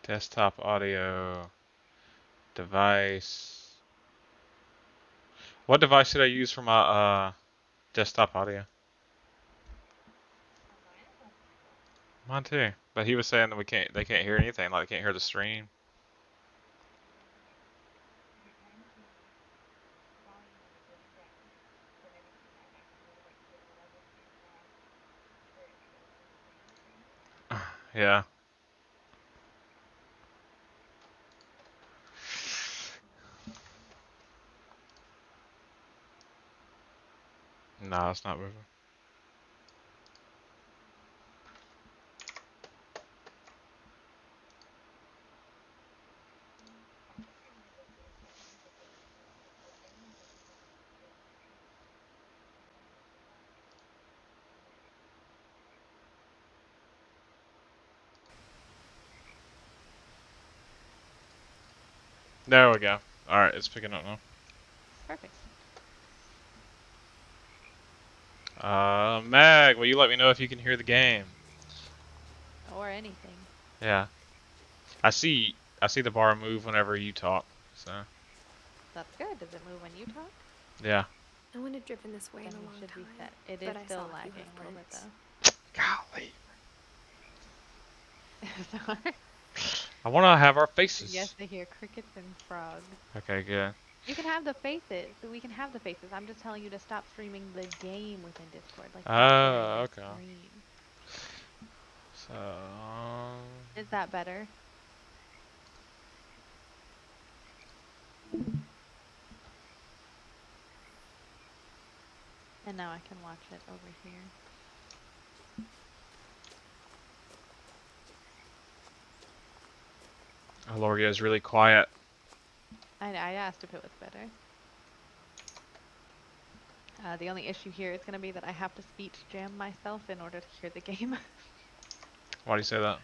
Desktop audio. Device. What device should I use for my desktop audio? Mine too. But he was saying that they can't hear anything, like they can't hear the stream. Yeah. No, it's not moving. There we go. Alright, it's picking up now. Perfect. Mag, will you let me know if you can hear the game? Or anything. Yeah. I see the bar move whenever you talk, so. That's good. Does it move when you talk? Yeah. I wouldn't have driven this way Then in a you long should time. be set. It is But I still saw a few lagging a little bit hoofprints. Golly. though. Sorry. I want to have our faces. Yes, I hear crickets and frogs. Okay, good. You can have the faces. We can have the faces. I'm just telling you to stop streaming the game within Discord. Like, stop sharing your Okay. screen. So. Is that better? And now I can watch it over here. Aloria is really quiet. I asked if it was better. The only issue here is going to be that I have to speech jam myself in order to hear the game. Why do you say that?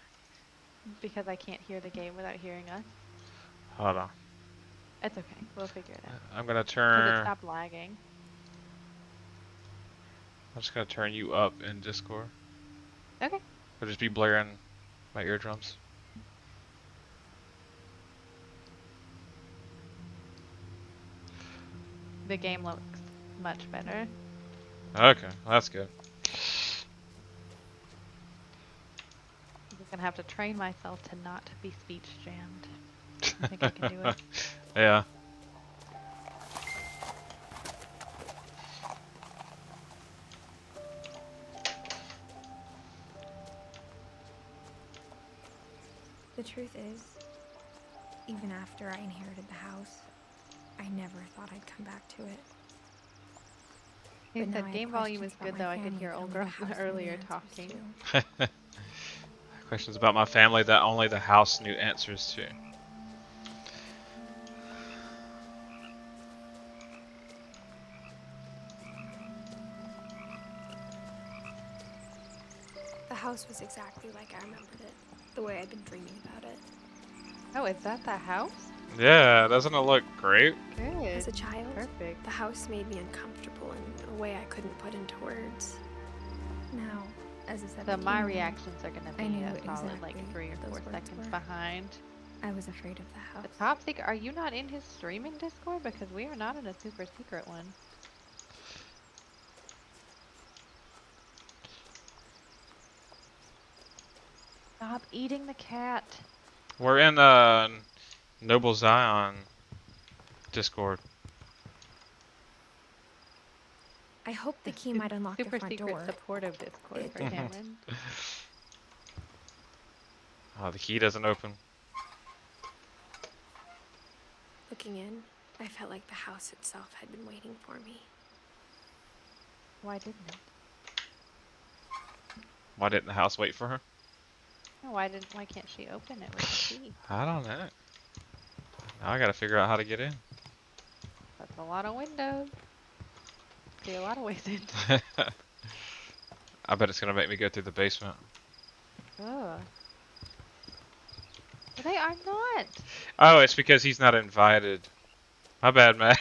Because I can't hear the game without hearing us. Hold on. It's okay. We'll figure it out. I'm gonna Because it turn. stopped lagging. I'm just gonna turn you up in Discord. Okay. I'll just be blaring my eardrums. The game looks much better. Okay, well, that's good. I'm just gonna have to train myself to not be speech jammed. I think I can do it. Yeah. The truth is, even after I inherited the house, I never thought I'd come back to it. He But now said I have game volume is questions good about though. my I could family hear that old only girl the house knew the earlier answers talking. to. Questions about my family that only the house knew answers to. The house was exactly like I remembered it, the way I'd been dreaming about it. Oh, is that the house? Yeah, doesn't it look great? Good. As a child, Perfect. the house made me uncomfortable in a way I couldn't put into words. Now, as a 17-year-old, My reactions are gonna I be knew a solid like exactly 3 or what 4 those words seconds were. behind. I was afraid of the house. The top secret. Are you not in his streaming Discord? Because we are not in a super secret one. Stop eating the cat. We're in Noble Zion Discord. I hope the key might unlock the Super front secret door. supportive Discord It for didn't. Cameron. Oh, the key doesn't open. Looking in, I felt like the house itself had been waiting for me. Why didn't it? Why didn't the house wait for her? No, why can't she open it with the key? I don't know. Now I gotta figure out how to get in. That's a lot of windows. See a lot of ways in. I bet it's gonna make me go through the basement. Ugh. They are not. Oh, it's because he's not invited. My bad, man.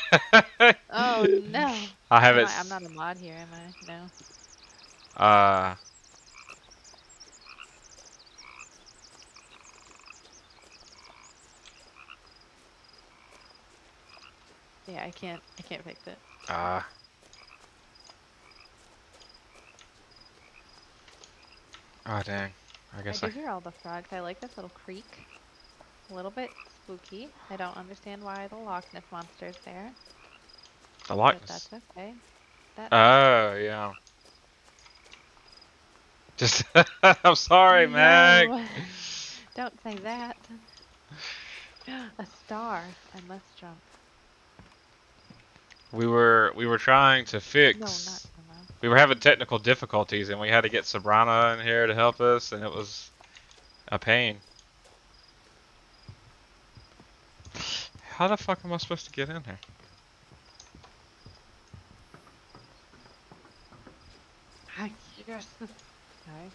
Oh no. I have it. I'm not a mod here, am I? No. Yeah, I can't fix it. Ah. Oh dang. I I guess do I. hear all the frogs. I like this little creek. A little bit spooky. I don't understand why the Loch Ness monster's there, The but likeness. that's okay. That Oh yeah. Just. I'm sorry, Meg. no, don't say that. A star. I must jump. We were trying to No, not fix. Emma. We were having technical difficulties, and we had to get Sabrina in here to help us, and it was a pain. How the fuck am I supposed to get in here? Ah, yes. Okay.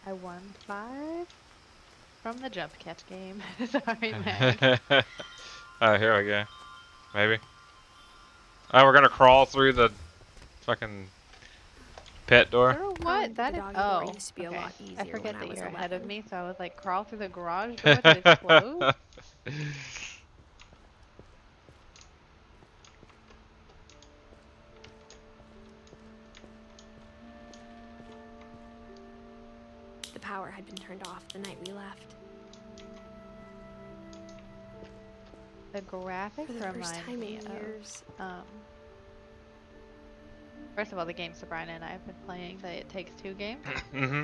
I won 5 from the jump catch game. Sorry, Meg. Oh, here we go. Maybe. Oh, we're gonna crawl through the fucking pet door. Through Crawling what? through the That is. doggy door Oh, used to be a okay. lot I easier when forget I that was you're ahead of 11. me, so I was like, crawl through the garage door that is closed. The power had been turned off the night we left. The graphics For the first remind time me in of. years, First of all, the game Sabrina and I have been playing, the It Takes Two game. Mm-hmm.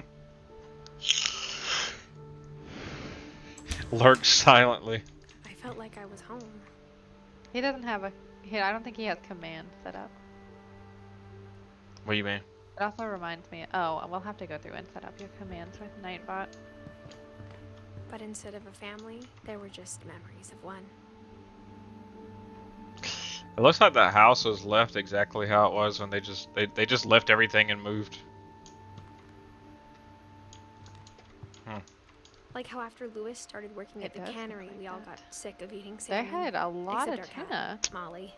Lurk silently. I felt like I was home. He doesn't have a. I don't think he has command set up. What do you mean? It also reminds me. Oh, we'll have to go through and set up your commands with Nightbot. But instead of a family, there were just memories of one. It looks like that house was left exactly how it was when they just left everything and moved. Like how after Lewis started working at It the does look cannery, like we all that. got sick of eating They salmon. had a lot except of our tuna. cat, Molly.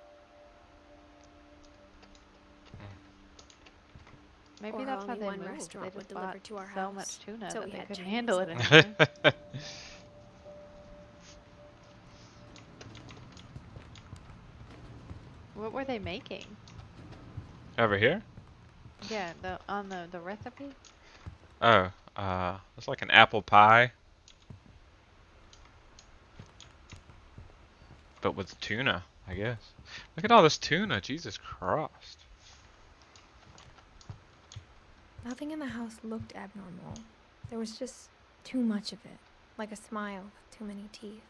Maybe Or that's how only they one moved. They restaurant would just bought deliver to our so house, much tuna so that we they had couldn't Chinese handle it lunch. anymore. What were they making? Over here? Yeah, on the recipe. Oh, it's like an apple pie, but with tuna, I guess. Look at all this tuna, Jesus Christ. Nothing in the house looked abnormal. There was just too much of it, like a smile with too many teeth.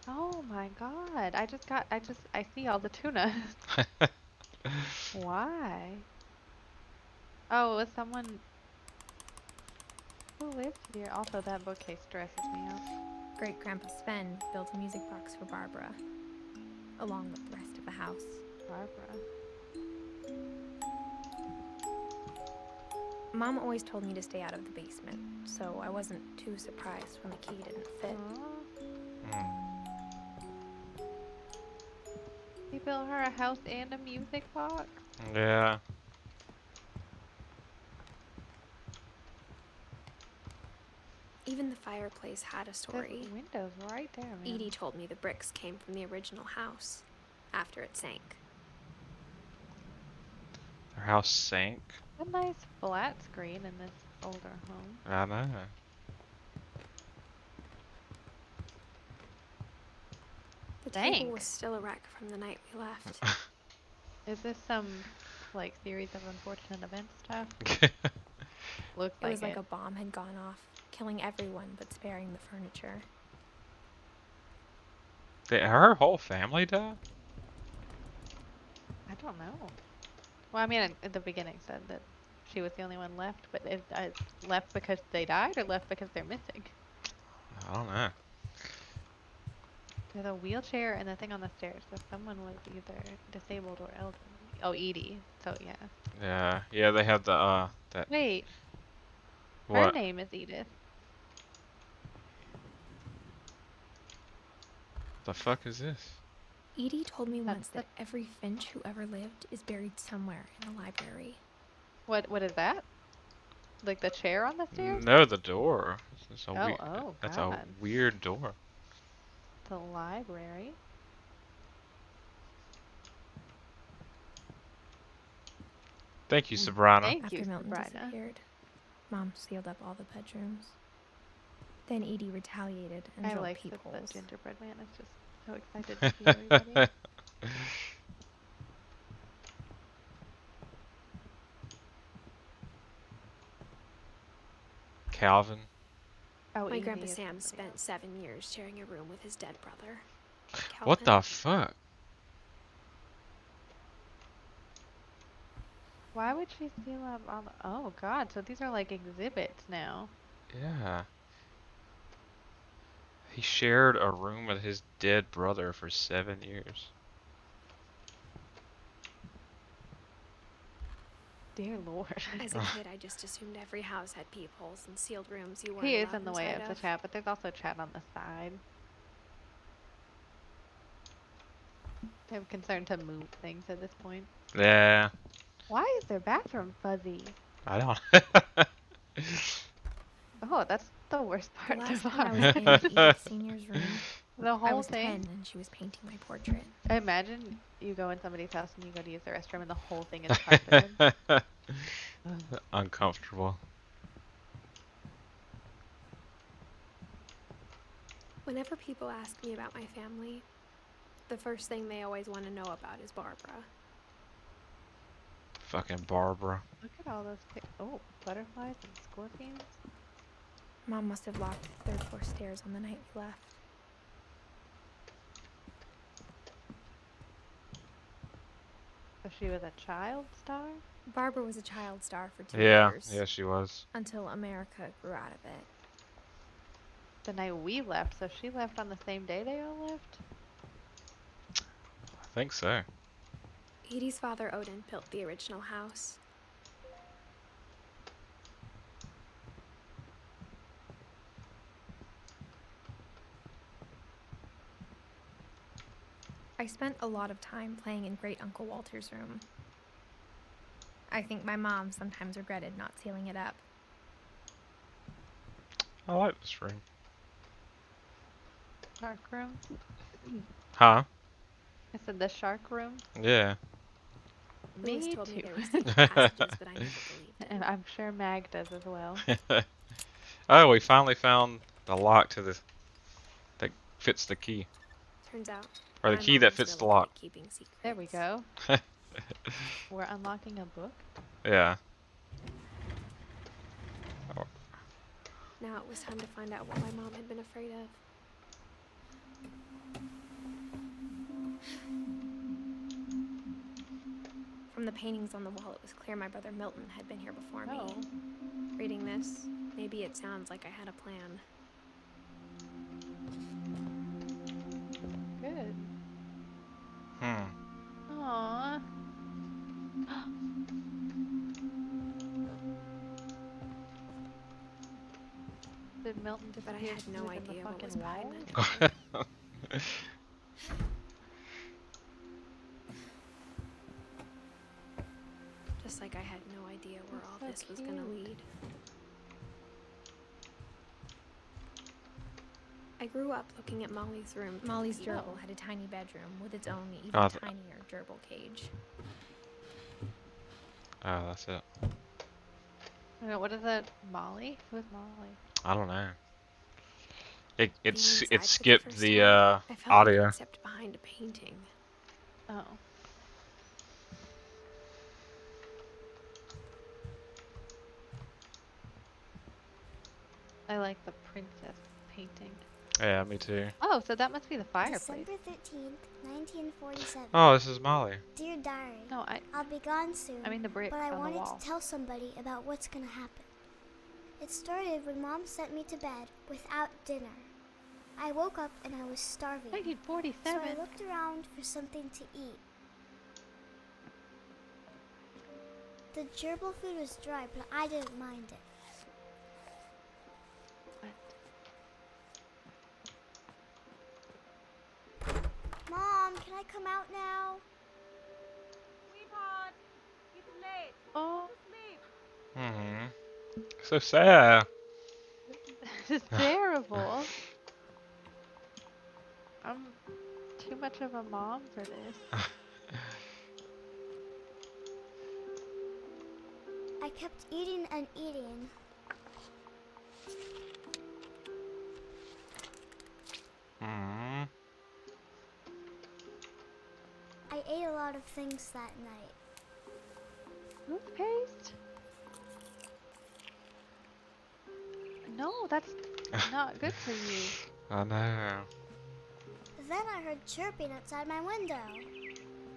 Oh my God! I see all the tuna. Why? Oh, it was someone who lives here. Also, that bookcase stresses me out. Great Grandpa Sven built a music box for Barbara, along with the rest of the house. Barbara. Mom always told me to stay out of the basement, so I wasn't too surprised when the key didn't fit. Aw. He built her a house and a music box. Yeah. Even the fireplace had a There's story. windows right there, man. Edie told me the bricks came from the original house, after it sank. Their house sank. A nice flat screen in this older home. I know. The table Sank. was still a wreck from the night we left. Is this some like series of unfortunate events stuff? Looks It like was like a bomb had gone off, killing everyone but sparing the furniture. Did her whole family die? I don't know. Well, I mean, at the beginning said that she was the only one left, but is left because they died or left because they're missing? I don't know. There's a wheelchair and the thing on the stairs, so someone was either disabled or elderly. Oh, Edie. So yeah. Yeah, they had the, that, Wait, her what? name is Edith. The fuck is this? Edie told me That's once that every Finch who ever lived is buried somewhere in the library. What is that? Like the chair on the stairs? No, the door. It's a Oh, weird, oh, that's God. a weird door. The library. Thank you, Sabrina. Thank After you, Milton Sabrina. disappeared, Mom sealed up all the bedrooms. Then Edie retaliated and I drilled like that the peepholes. gingerbread man is just so excited to see everybody. Calvin. Oh, My Evie Grandpa is Sam somebody spent else. 7 years sharing a room with his dead brother. What Calvin. the fuck? Why would she seal up all the... Oh god, so these are like exhibits now. Yeah. He shared a room with his dead brother for 7 years. Dear lord. As a kid, I just assumed every house had peepholes and sealed rooms you weren't He is allowed in the way inside of the chat, but there's also chat on the side. I'm concerned to move things at this point. Yeah. Why is their bathroom fuzzy? I don't. Oh, that's the worst The part so last time far. I was in Edith Senior's room, The I whole was 10 thing. and she was painting my portrait. Imagine you go in somebody's house and you go to use the restroom and the whole thing is carpeted. Ugh. Uncomfortable. Whenever people ask me about my family, the first thing they always want to know about is Barbara. Fucking Barbara. Look at all those oh, butterflies and scorpions. Mom must have locked the third floor stairs on the night we left. So she was a child star? Barbara was a child star for 2 Yeah. years. Yeah, she was. Until America grew out of it. The night we left, so she left on the same day they all left? I think so. Edie's father, Odin, built the original house. I spent a lot of time playing in Great Uncle Walter's room. I think my mom sometimes regretted not sealing it up. I like this room. Shark room? Huh? I said the shark room? Yeah. Louis Me told me too. there were secret passages, but I never believed And him. I'm sure Mag does as well. Oh, we finally found the lock to the that fits the key. Turns out, Or the my key mom that was fits the really good lock. at keeping secrets. There we go. We're unlocking a book? Yeah. Now it was time to find out what my mom had been afraid of. From the paintings on the wall, it was clear my brother Milton had been here before Oh. me. Reading this, maybe it sounds like I had a plan. Good. Hmm. Aww. Did Milton But I disappear had no within the idea what was fucking behind wall? that door. Just like I had no idea where That's all so this was gonna cute. lead. I grew up looking at Molly's room. Molly's through the gerbil had a tiny bedroom with its own even Oh, tinier gerbil cage. Oh, that's it. What is it? Molly? Who's Molly? I don't know. It Being inside for it the skipped first the time, I felt like audio. I'd stepped behind a painting. Oh. I like the princess painting. Yeah, me too. Oh, so that must be the fireplace. December 13th, 1947. Oh, this is Molly. Dear Diary, No, I'll be gone soon, I mean the brick but I on the wanted wall. to tell somebody about what's gonna happen. It started when Mom sent me to bed without dinner. I woke up and I was starving, so 1947. I looked around for something to eat. The gerbil food was dry, but I didn't mind it. Mom, can I come out now? Sweetheart, it's late. Oh, Sleep. Mm-hmm. So sad. this is terrible. I'm too much of a mom for this. I kept eating and eating. Hmm. I ate a lot of things that night. Toothpaste? No, that's not good for you. I know. Then I heard chirping outside my window.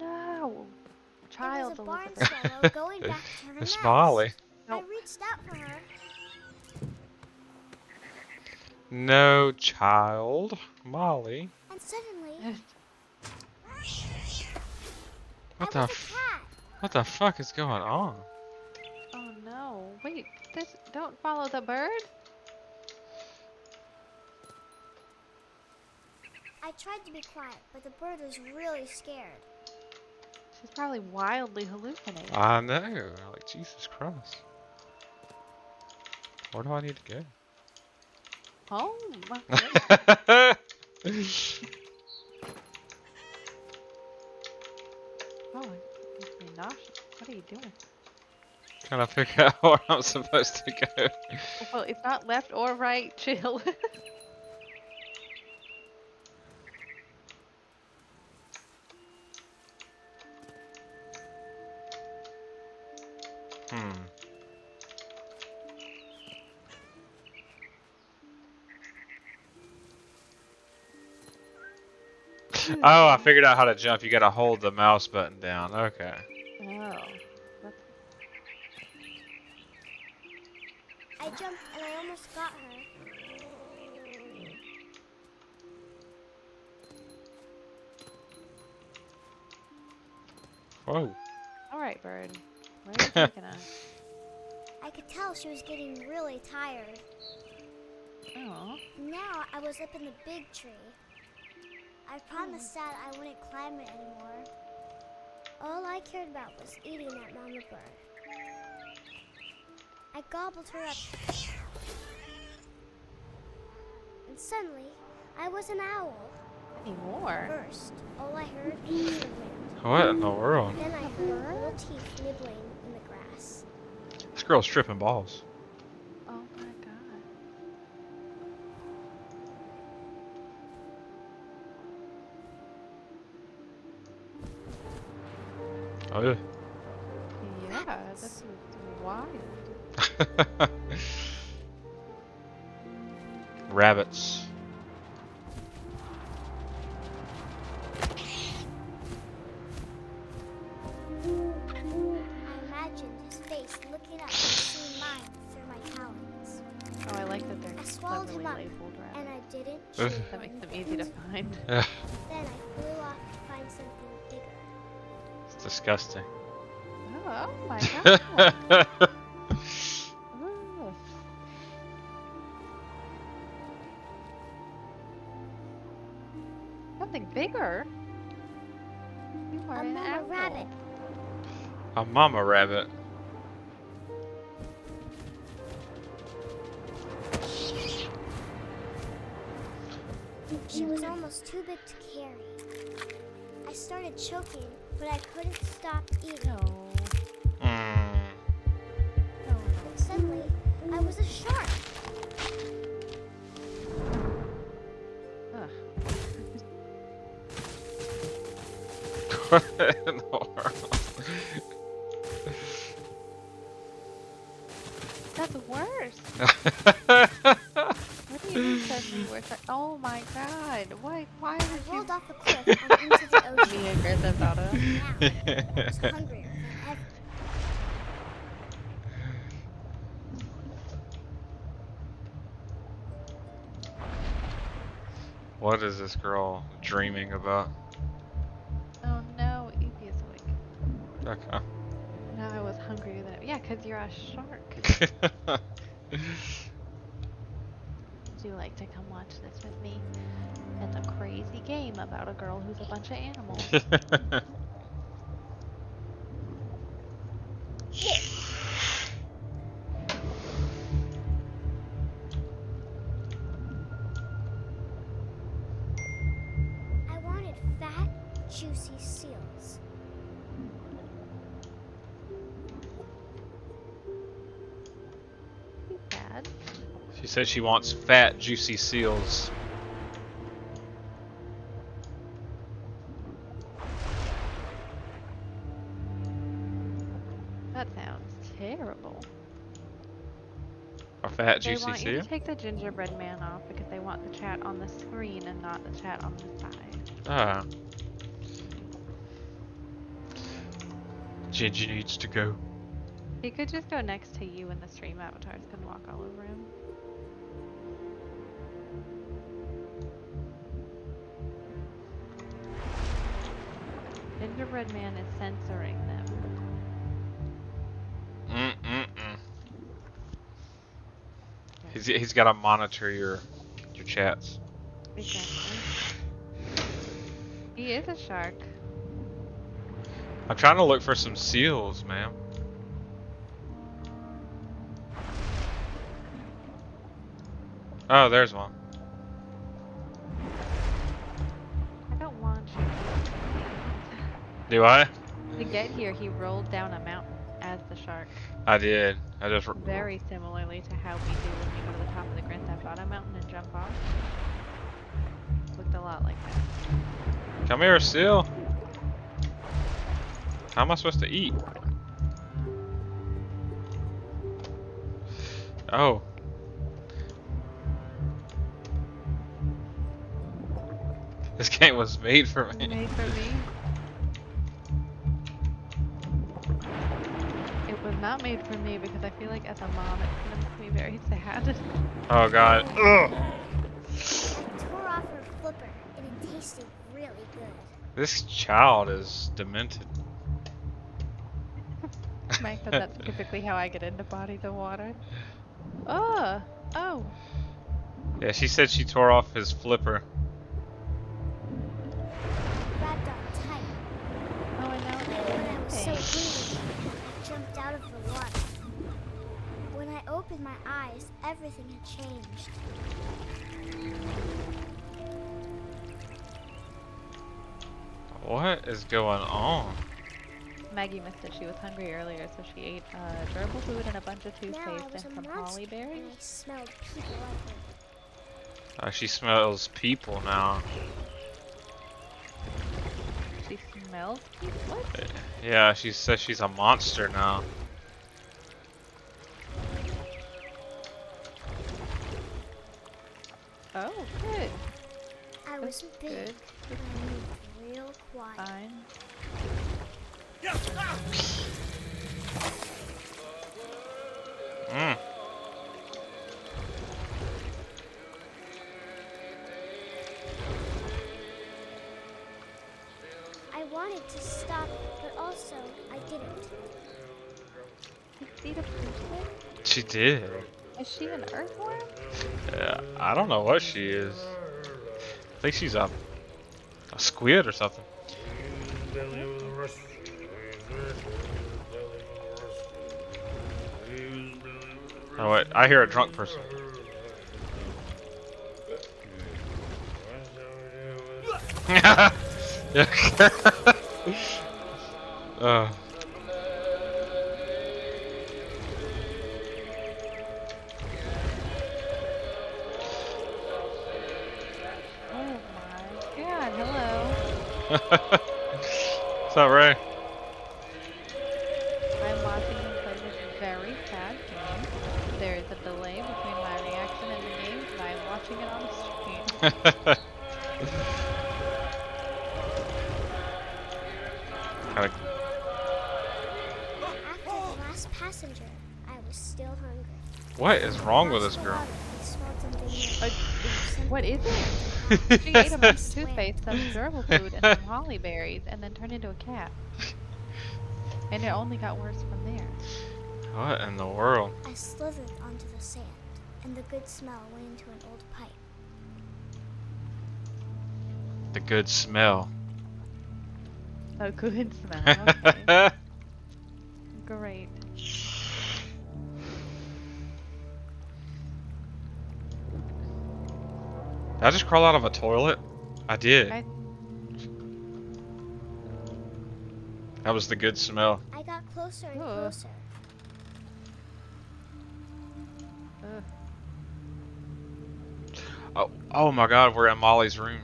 No. Child, it was a barn Elizabeth. swallow going back to her It's nest. Molly. I Nope. reached out for her. No, child. Molly. And suddenly, What I the was a cat. what the fuck is going on? Oh no. Wait, don't follow the bird? I tried to be quiet, but the bird was really scared. She's probably wildly hallucinating. I know. Like, Jesus Christ. Where do I need to Home. go? Oh, it makes me nauseous. What are you doing? Trying to figure out where I'm supposed to go. Well, it's not left or right. Chill. Hmm. Oh, I figured out how to jump. You gotta hold the mouse button down. Okay. Oh. I jumped and I almost got her. Whoa. Alright, bird. Where are you taking us? I could tell she was getting really tired. Oh. Now I was up in the big tree. I promised Dad I wouldn't climb it anymore. All I cared about was eating that mama bird. I gobbled her up. And suddenly, I was an owl. Anymore? First, all I heard was the wind. What in the world? Then I heard little teeth nibbling in the grass. This girl's tripping balls. Oh my god. Oh yeah. Yeah, this is wild. Rabbits. I imagined his face looking up and seeing mine through my talons. Oh, I like that they're I swallowed cleverly him up, labeled and rabbits. I didn't Ugh. chew That one makes them bit. easy to find. Then I flew off to find something bigger. It's disgusting. Oh my god. Ugh. Something bigger? You are A an mama apple. rabbit. A mama rabbit. She was almost too big to carry. I started choking, but I couldn't stop eating. No. Mm. No. And suddenly, I was a shark. Ugh. What in the world? That's worse. What do you mean that's worse? Oh my god. Why I would you rolled off a cliff and into the ocean. be aggressive about it? Now, I was hungrier than ever. What is this girl dreaming about? Oh no, Evie is awake. Okay. Now I was hungrier than ever. Yeah, because you're a shark. Would you like to come watch this with me? It's a crazy game about a girl who's a bunch of animals. I wanted fat, juicy seals. She said she wants fat, juicy seals. That sounds terrible. A fat, They juicy want you seal? to take the gingerbread man off because they want the chat on the screen and not the chat on the side. Ah. Ginger needs to go. He could just go next to you and the stream avatars can walk all over him. Gingerbread man is censoring them. He's got to monitor your chats. Exactly. He is a shark. I'm trying to look for some seals, man. Oh, there's one. I don't want you Do I? to get here. He rolled down a mountain as the shark. I did. I just. Very similarly to how we do when we go to the top of the Grand Theft Auto mountain and jump off. Looked a lot like that. Come here, seal. How am I supposed to eat? Oh. This game was made for me. Made for me. It was not made for me because I feel like as a mom it's gonna make me very sad. Oh god. Ugh. I tore off her flipper, and it tasted really good. This child is demented. Mike said that's typically how I get into bodies of water. Oh! Oh! Yeah, she said she tore off his flipper. Grabbed on tight. Oh, I know. When I was so green, I jumped out of the water. When I opened my eyes, everything had changed. What is going on? Maggie missed it. She was hungry earlier, so she ate durable food and a bunch of Now I toothpaste was and a some monster, holly and berries. I smelled people everywhere. She smells people now. She smells people? What? Yeah, she says she's a monster now. Oh, good. I was big, Good. and I moved real quiet. Fine. Mm. I wanted to stop, but also I didn't. You see the person? She did. Is she an earthworm? I don't know what she is. I think she's a squid or something. Oh wait, I hear a drunk person. uh. Oh my god, hello. What's up, Ray? I'm watching him play this very sad game. There is a delay between my reaction and the game, and I'm watching it on the screen. Kinda, After the last passenger, I was still hungry. what is wrong with this Lost the girl? water, I smelled something new. What is it? She ate a bunch of toothpaste, some durable food, and some holly berries, and then turned into a cat. And it only got worse from there. What in the world? I slithered onto the sand, and the good smell went into an old pipe. The good smell. A good smell. Okay. Great. Did I just crawl out of a toilet? I did. That was the good smell. I got closer and Ugh. closer. Ugh. Oh, oh my God, we're in Molly's room.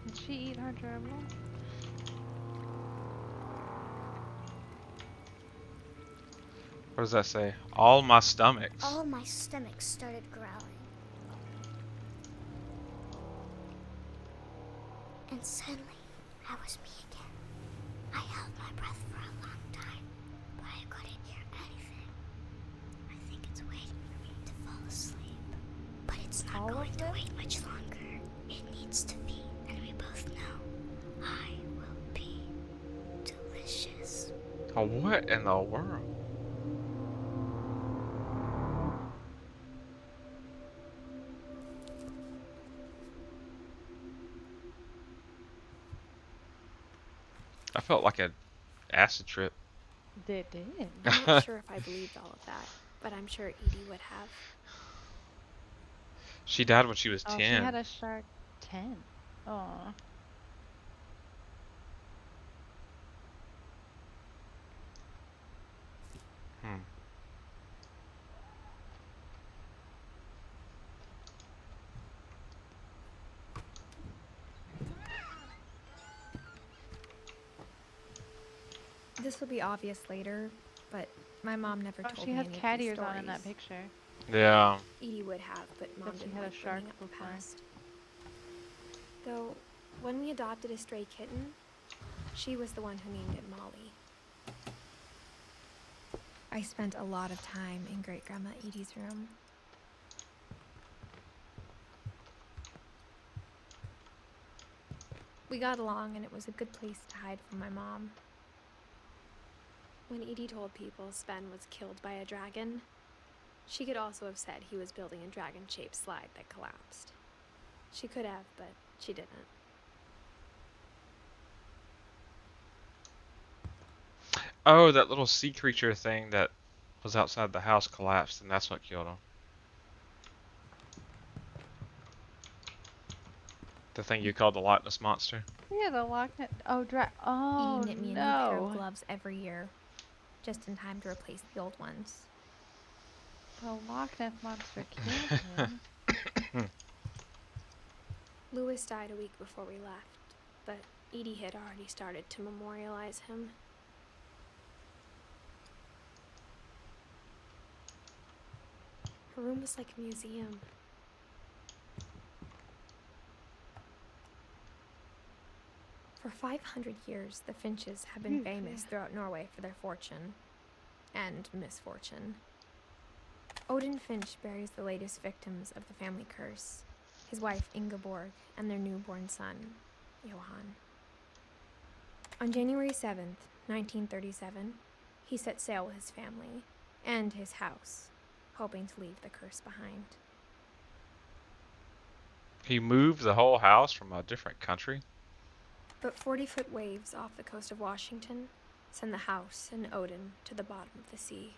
Did she eat her gerbil? What does that say? All my stomachs. All my stomach started growling. And suddenly, I was me again. I held my breath for a long time, but I couldn't hear anything. I think it's waiting for me to fall asleep. But it's not All going of to them? wait much longer. It needs to be, and we both know I will be delicious. Oh, what in the world? I felt like an acid trip. They did. I'm not sure if I believed all of that, but I'm sure Edie would have. She died when she was Oh, 10. she had a shark 10. Oh. Hmm. This will be obvious later, but my mom never Oh, told she me has any of cat these ears stories. on in that picture. Yeah. Edie would have, but Mom But she didn't had a like shark bringing up the before. past. Though, when we adopted a stray kitten, she was the one who named it Molly. I spent a lot of time in Great Grandma Edie's room. We got along, and it was a good place to hide from my mom. When Edie told people Sven was killed by a dragon, she could also have said he was building a dragon-shaped slide that collapsed. She could have, but she didn't. Oh, that little sea creature thing that was outside the house collapsed, and that's what killed him. The thing you called the Loch Ness Monster. Yeah, the Loch Ness. Oh, oh Edie knit me a new pair of no. gloves every year, just in time to replace the old ones. The Loch Ness monster killed him. Lewis died a week before we left, but Edie had already started to memorialize him. Her room was like a museum. For 500 years, the Finches have been famous throughout Norway for their fortune and misfortune. Odin Finch buries the latest victims of the family curse, his wife Ingeborg and their newborn son, Johan. On January 7th, 1937, he set sail with his family and his house, hoping to leave the curse behind. He moved the whole house from a different country. But 40-foot waves off the coast of Washington send the house and Odin to the bottom of the sea.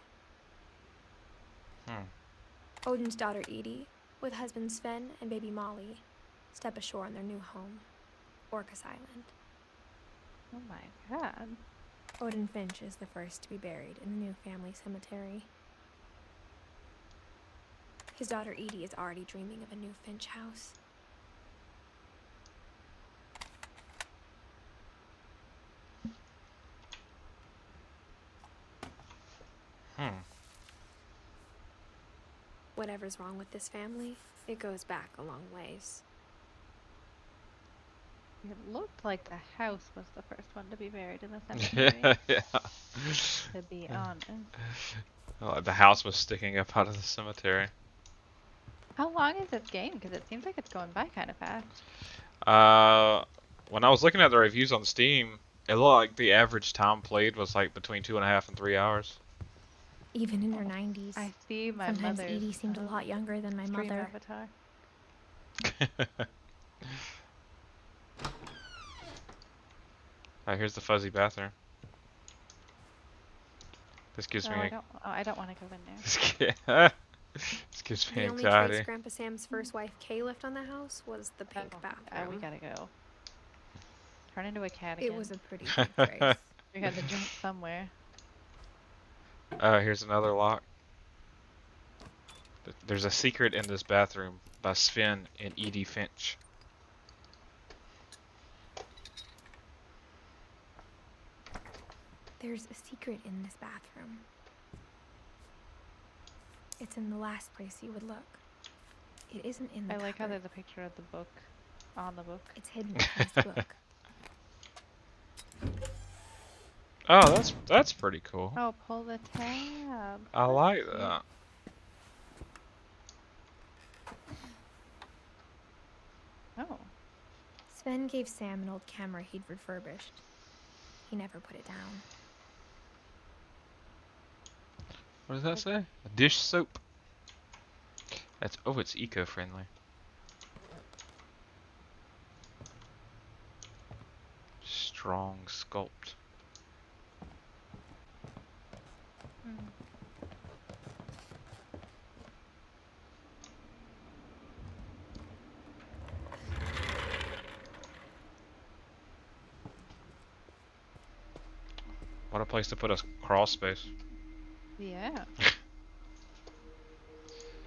Odin's daughter Edie, with husband Sven and baby Molly, step ashore on their new home, Orcas Island. Oh my god. Odin Finch is the first to be buried in the new family cemetery. His daughter Edie is already dreaming of a new Finch house. Whatever's wrong with this family, it goes back a long ways. It looked like the house was the first one to be buried in the cemetery. Yeah. To be honest. Oh, the house was sticking up out of the cemetery. How long is this game? Because it seems like it's going by kind of fast. When I was looking at the reviews on Steam, it looked like the average time played was like between 2.5 and 3 hours. Even in her 90s. I see my Sometimes mother's Edie seemed a lot younger than my stream mother. avatar. Alright, here's the fuzzy bathroom. This gives No, me I don't want to go in there. this gives me The only anxiety. trace Grandpa Sam's first wife Kay left on the house was the pink bathroom. We gotta go. Turn into a cat again. It was a pretty big trace. We had to drink somewhere. Here's another lock. There's a secret in this bathroom by Sven and Edith Finch. There's a secret in this bathroom. It's in the last place you would look. It isn't in the I like how cupboard. there's a picture of the book on the book. It's hidden in this book. Oh, that's pretty cool. Oh, pull the tab. I like that. Oh. Sven gave Sam an old camera he'd refurbished. He never put it down. What does that say? A dish soap. That's it's eco-friendly. Strong sculpt. What a place to put a crawl space. Yeah.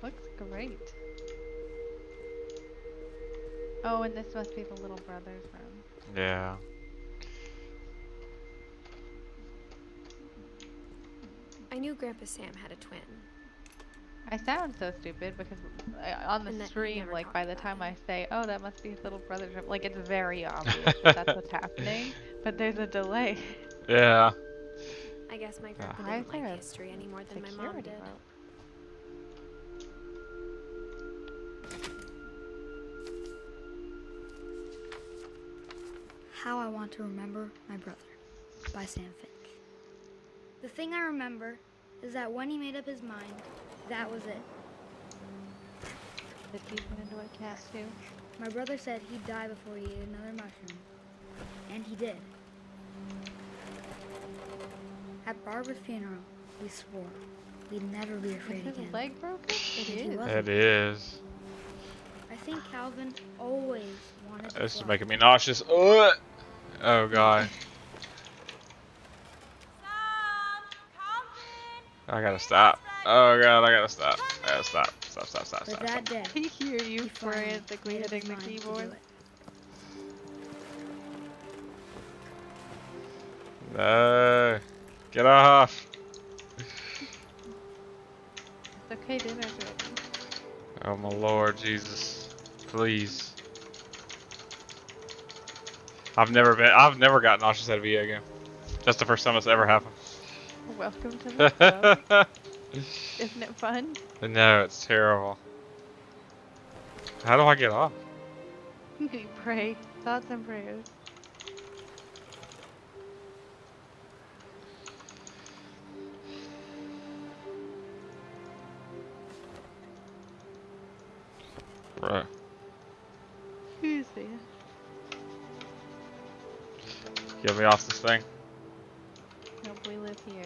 Looks great. Oh, and this must be the little brother's room. Yeah. I knew Grandpa Sam had a twin. I sound so stupid because on And the that you stream, never like talked by the about time it. I say, oh, that must be his little brother's room, like it's very obvious that that's what's happening, but there's a delay. Yeah. I guess my grandpa Why didn't is there like a history any more than my mom Security did. vote. How I Want to Remember My Brother by Sam Finch. The thing I remember is that when he made up his mind, that was it. Did he turn into a cat too? My brother said he'd die before he ate another mushroom. And he did. At Barbara's funeral, we swore we'd never be afraid Is his again. leg broken? It He is. wasn't. It is. I think Calvin always wanted to This is fly. making me nauseous. Ugh. Oh god. I gotta stop. Oh god, I gotta stop. I gotta stop. Stop, stop, stop, But stop. that stop. day, I hear you he finally frantically made up hitting his the mind to do keyboard. it. No. Get off. It's okay, dinner's ready. Oh my lord, Jesus. Please. I've never gotten nauseous at a video game. That's the first time it's ever happened. Welcome to the club. Isn't it fun? No, it's terrible. How do I get off? You pray. Thoughts and prayers. Bruh. Who's there? Get me off this thing. Nope, we live here.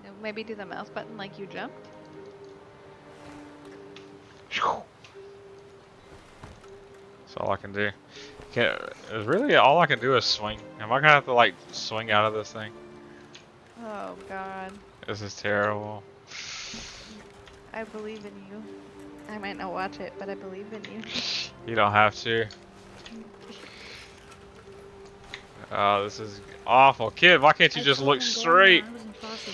No, maybe do the mouse button like you jumped? That's all I can do. Really, all I can do is swing. Am I gonna have to like swing out of this thing? Oh god. This is terrible. I believe in you. I might not watch it, but I believe in you. You don't have to. Oh, this is awful. Kid, why can't you I just told look him going straight? around was impossible.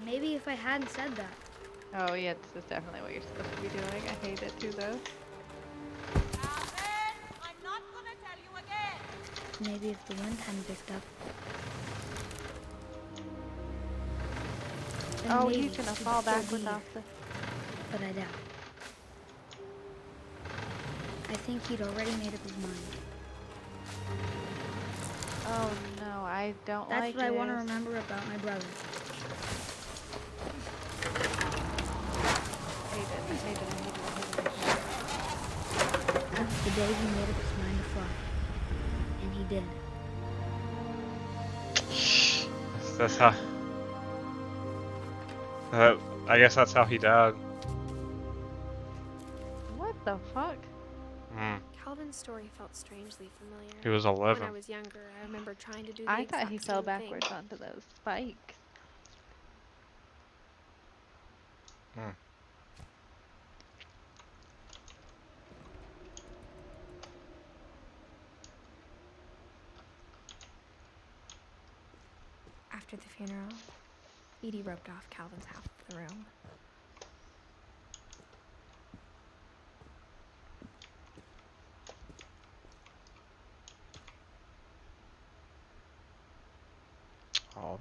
Maybe if I hadn't said that. Oh yeah, this is definitely what you're supposed to be doing. I hate it too though. I'm not gonna tell you again. Maybe if the wind hadn't picked up. Then Oh, maybe he's gonna he'd fall still backwards be off here, the... but I doubt. I think he'd already made up his mind. Oh no, I don't That's like what I want to this. remember about my brother. I hate it, I hate it, I hate it, I hate it, I hate it. The day he made up his mind to fly. And he did. That's how. I guess that's how he died. What the fuck? Hmm. Calvin Ben's story felt strangely familiar. He was When 11. I was younger, I remember trying to do the I thought exact he same fell thing. backwards onto those spikes. Hmm. After the funeral, Edie roped off Calvin's half of the room. Oh.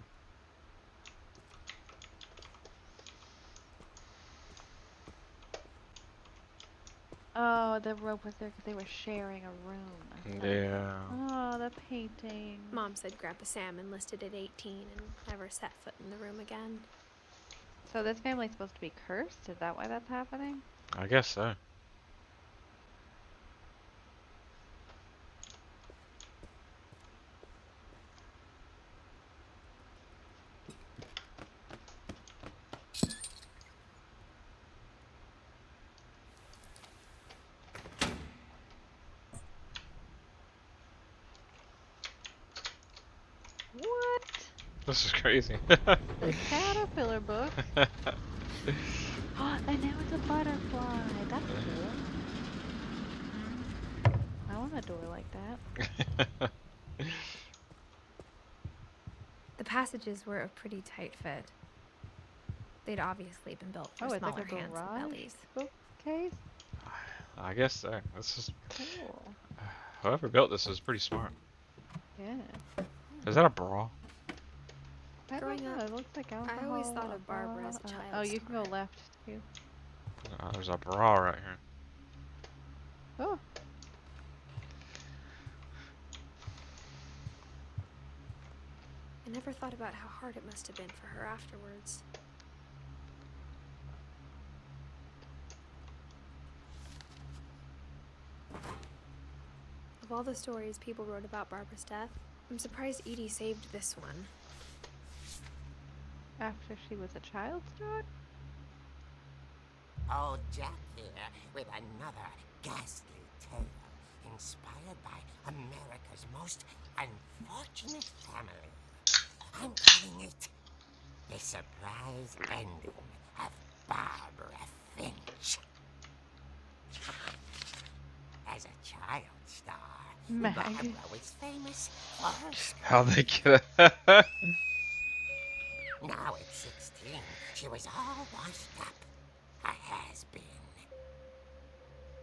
Oh, the rope was there because they were sharing a room. Yeah. Oh, the painting. Mom said Grandpa Sam enlisted at 18 and never set foot in the room again. So this family's supposed to be cursed? Is that why that's happening? I guess so. What? This is crazy. The caterpillar book? And now it's a butterfly. That's cool. I want a door like that. The passages were a pretty tight fit. They'd obviously been built for Oh, it's smaller like a hands and garage bellies. bookcase? I guess so. This is Cool. whoever built this is pretty smart. Yeah. Is that a bra? I don't Growing know. up, It looks like alcohol. I always thought of Barbara as a child Oh, you can go star. left too. There's a bra right here. Oh. I never thought about how hard it must have been for her afterwards. Of all the stories people wrote about Barbara's death, I'm surprised Edie saved this one. After she was a child star? Old Jack here with another ghastly tale inspired by America's most unfortunate family. I'm calling it The Surprise Ending of Barbara Finch. As a child star, Barbara Maggie. was famous for her How'd they get it? Now at 16, she was all washed up. A has-been.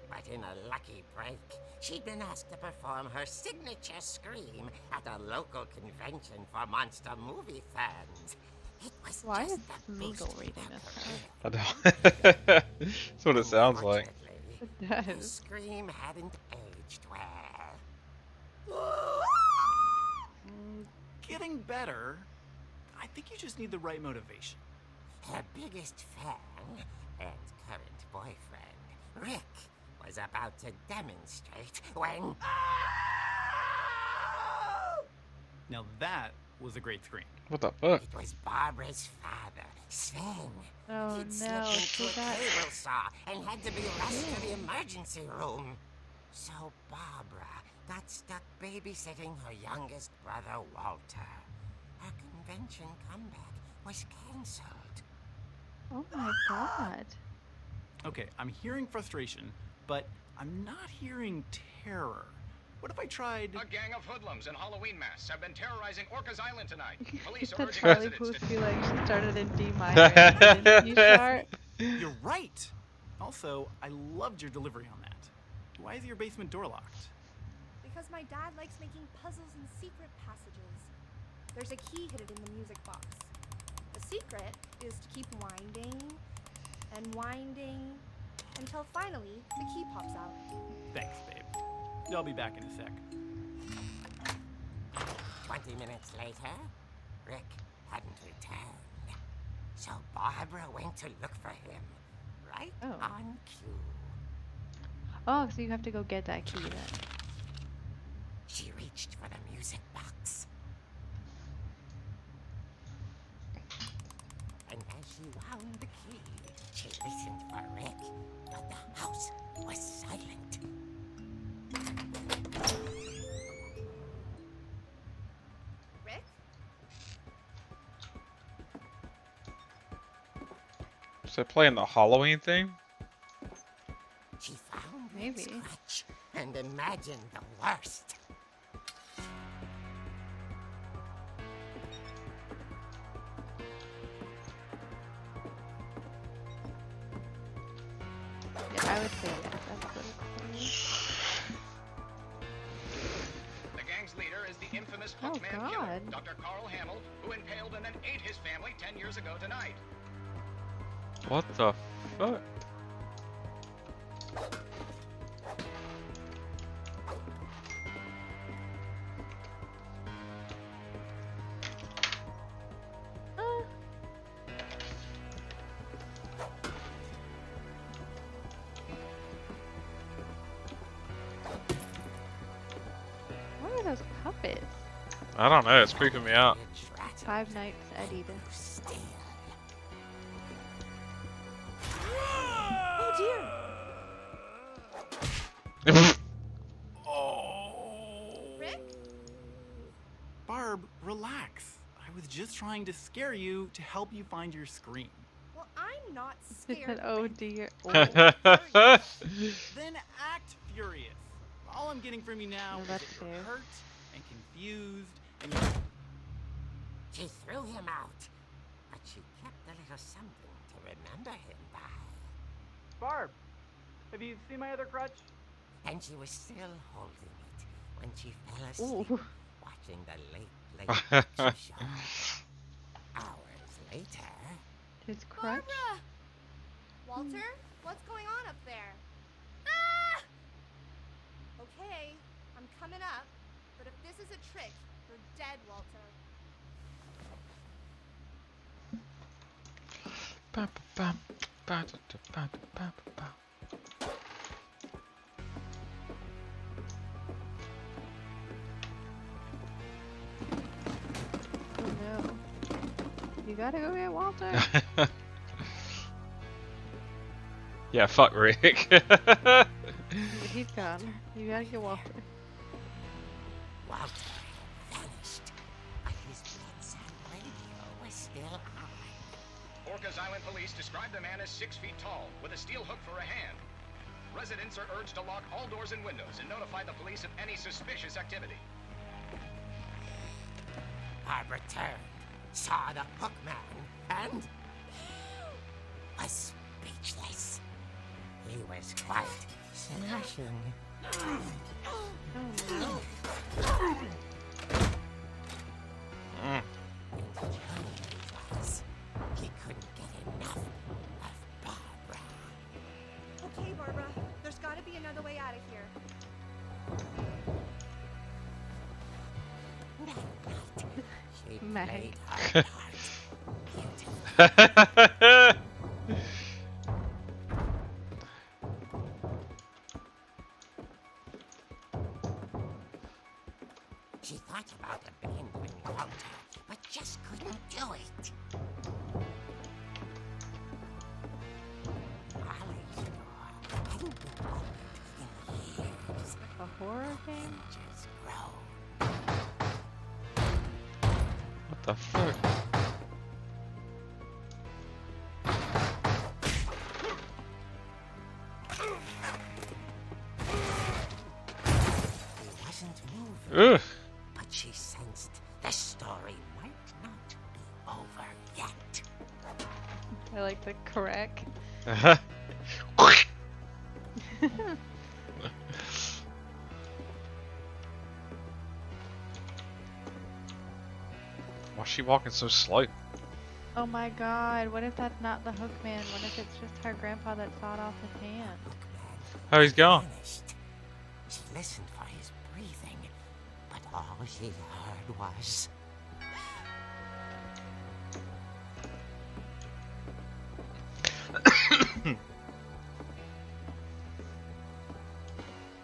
But in a lucky break, she'd been asked to perform her signature scream at a local convention for monster movie fans. It was Why just is the boost Smeagol reading her this career. I don't. That's what it sounds like. Unfortunately, It the does. scream hadn't aged well. Getting better. I think you just need the right motivation. Her biggest fan and current boyfriend, Rick, was about to demonstrate when... Now that was a great scream. What the fuck? It was Barbara's father, Sven. Oh He'd no, slipped see into a that? cable saw and had to be rushed to the emergency room. So Barbara got stuck babysitting her youngest brother, Walter. Her convention comeback was cancelled. Oh my god. Okay, I'm hearing frustration, but I'm not hearing terror. What if I tried... A gang of hoodlums in Halloween masks have been terrorizing Orcas Island tonight. Police The are urging Charlie residents Puth to... be like, she started in D minor. Didn't you, Chart? You're right! Also, I loved your delivery on that. Why is your basement door locked? Because my dad likes making puzzles and secret passages. There's a key hidden in the music box. The secret is to keep winding and winding until finally the key pops out. Thanks, babe. I'll be back in a sec. 20 minutes later, Rick hadn't returned. So Barbara went to look for him, right Oh. on cue. Oh, so you have to go get that key then. She reached for the music box. And as she wound the key, she listened for Rick, but the house was silent. Rick? Is that playing the Halloween thing? She found Maybe. Rick's crutch and imagined the worst. Yeah, I would say yes. That's what it says. The gang's leader is the infamous Oh, Hookman killer, God. Dr. Carl Hamill, who impaled and then ate his family 10 years ago tonight. What the fuck? What are those puppets? I don't know. It's creeping me out. Five Nights at Edith. Still. Oh dear! Rick? Barb, relax. I was just trying to scare you to help you find your scream. Well, I'm not She scared. said, oh dear. Oh. Then act furious. All I'm getting from you now No, is that's that you're fair. hurt and confused and you're... She threw him out, but she kept a little something to remember him by. Barb, have you seen my other crutch? And she was still holding it when she fell asleep Ooh. watching the late picture show. Hours later, His crutch? Barbara! Walter, what's going on up there? Ah! Okay, I'm coming up, but if this is a trick, you're dead, Walter. Oh no. You gotta go get Walter. Yeah, fuck Rick. He's gone. You gotta get Walter. Walter vanished, but his bedside radio was still on. Orcas Island police describe the man as 6 feet tall, with a steel hook for a hand. Residents are urged to lock all doors and windows and notify the police of any suspicious activity. Barbara turned, saw the hookman, and was speechless. He was quite smashing. Oh no. Mm. He couldn't get enough of Barbara. Okay, Barbara, there's gotta be another way out of here. That night, she Meg. played her part beautifully. She thought about abandoning Walter, but just couldn't do it. Molly's door hadn't been opened in years. A horror game? Just grown. What the fuck? He wasn't moving, Ugh. but she sensed the story might not be over yet. I like the crack. Why's she walking so slow? Oh my god, what if that's not the Hookman? What if it's just her grandpa that sawed off his hand? Lookman Oh, he's gone. vanished. She listened for his breathing, but all she heard was...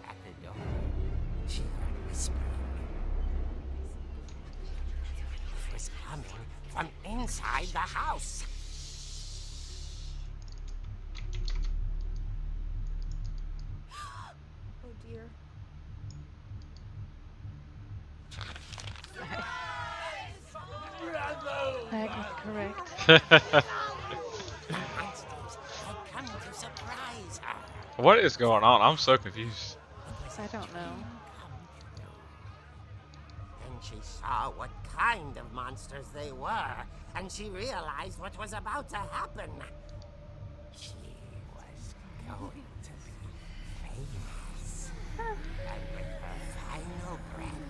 At the door, she heard whispering. It was coming from inside the house. Oh dear. That is correct. The monsters had come to surprise her. What is going on? I'm so confused. It was I a don't know. dream come true. Then she saw what kind of monsters they were, and she realized what was about to happen. She was going to be famous. And with her final breath,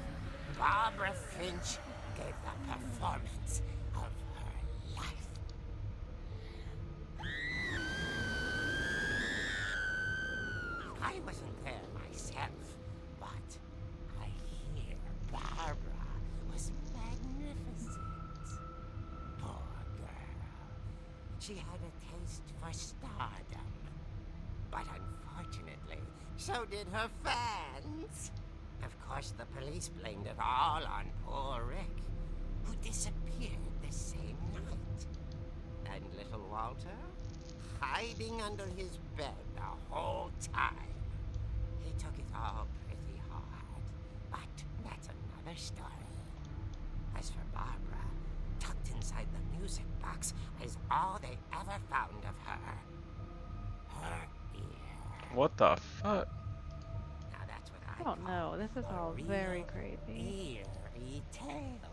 Barbara Finch gave the performance of her life. I wasn't there myself, but I hear Barbara was magnificent. Poor girl. She had a taste for stardom. But unfortunately, so did her fans. Of course, the police blamed it all on poor Rick, who disappeared the same night. And little Walter, hiding under his bed the whole time. He took it all pretty hard, but that's another story. As for Barbara, tucked inside the music box is all they ever found of her. Her ear. What the fuck? Now that's what I don't know. This is a all real very crazy. eerie tale.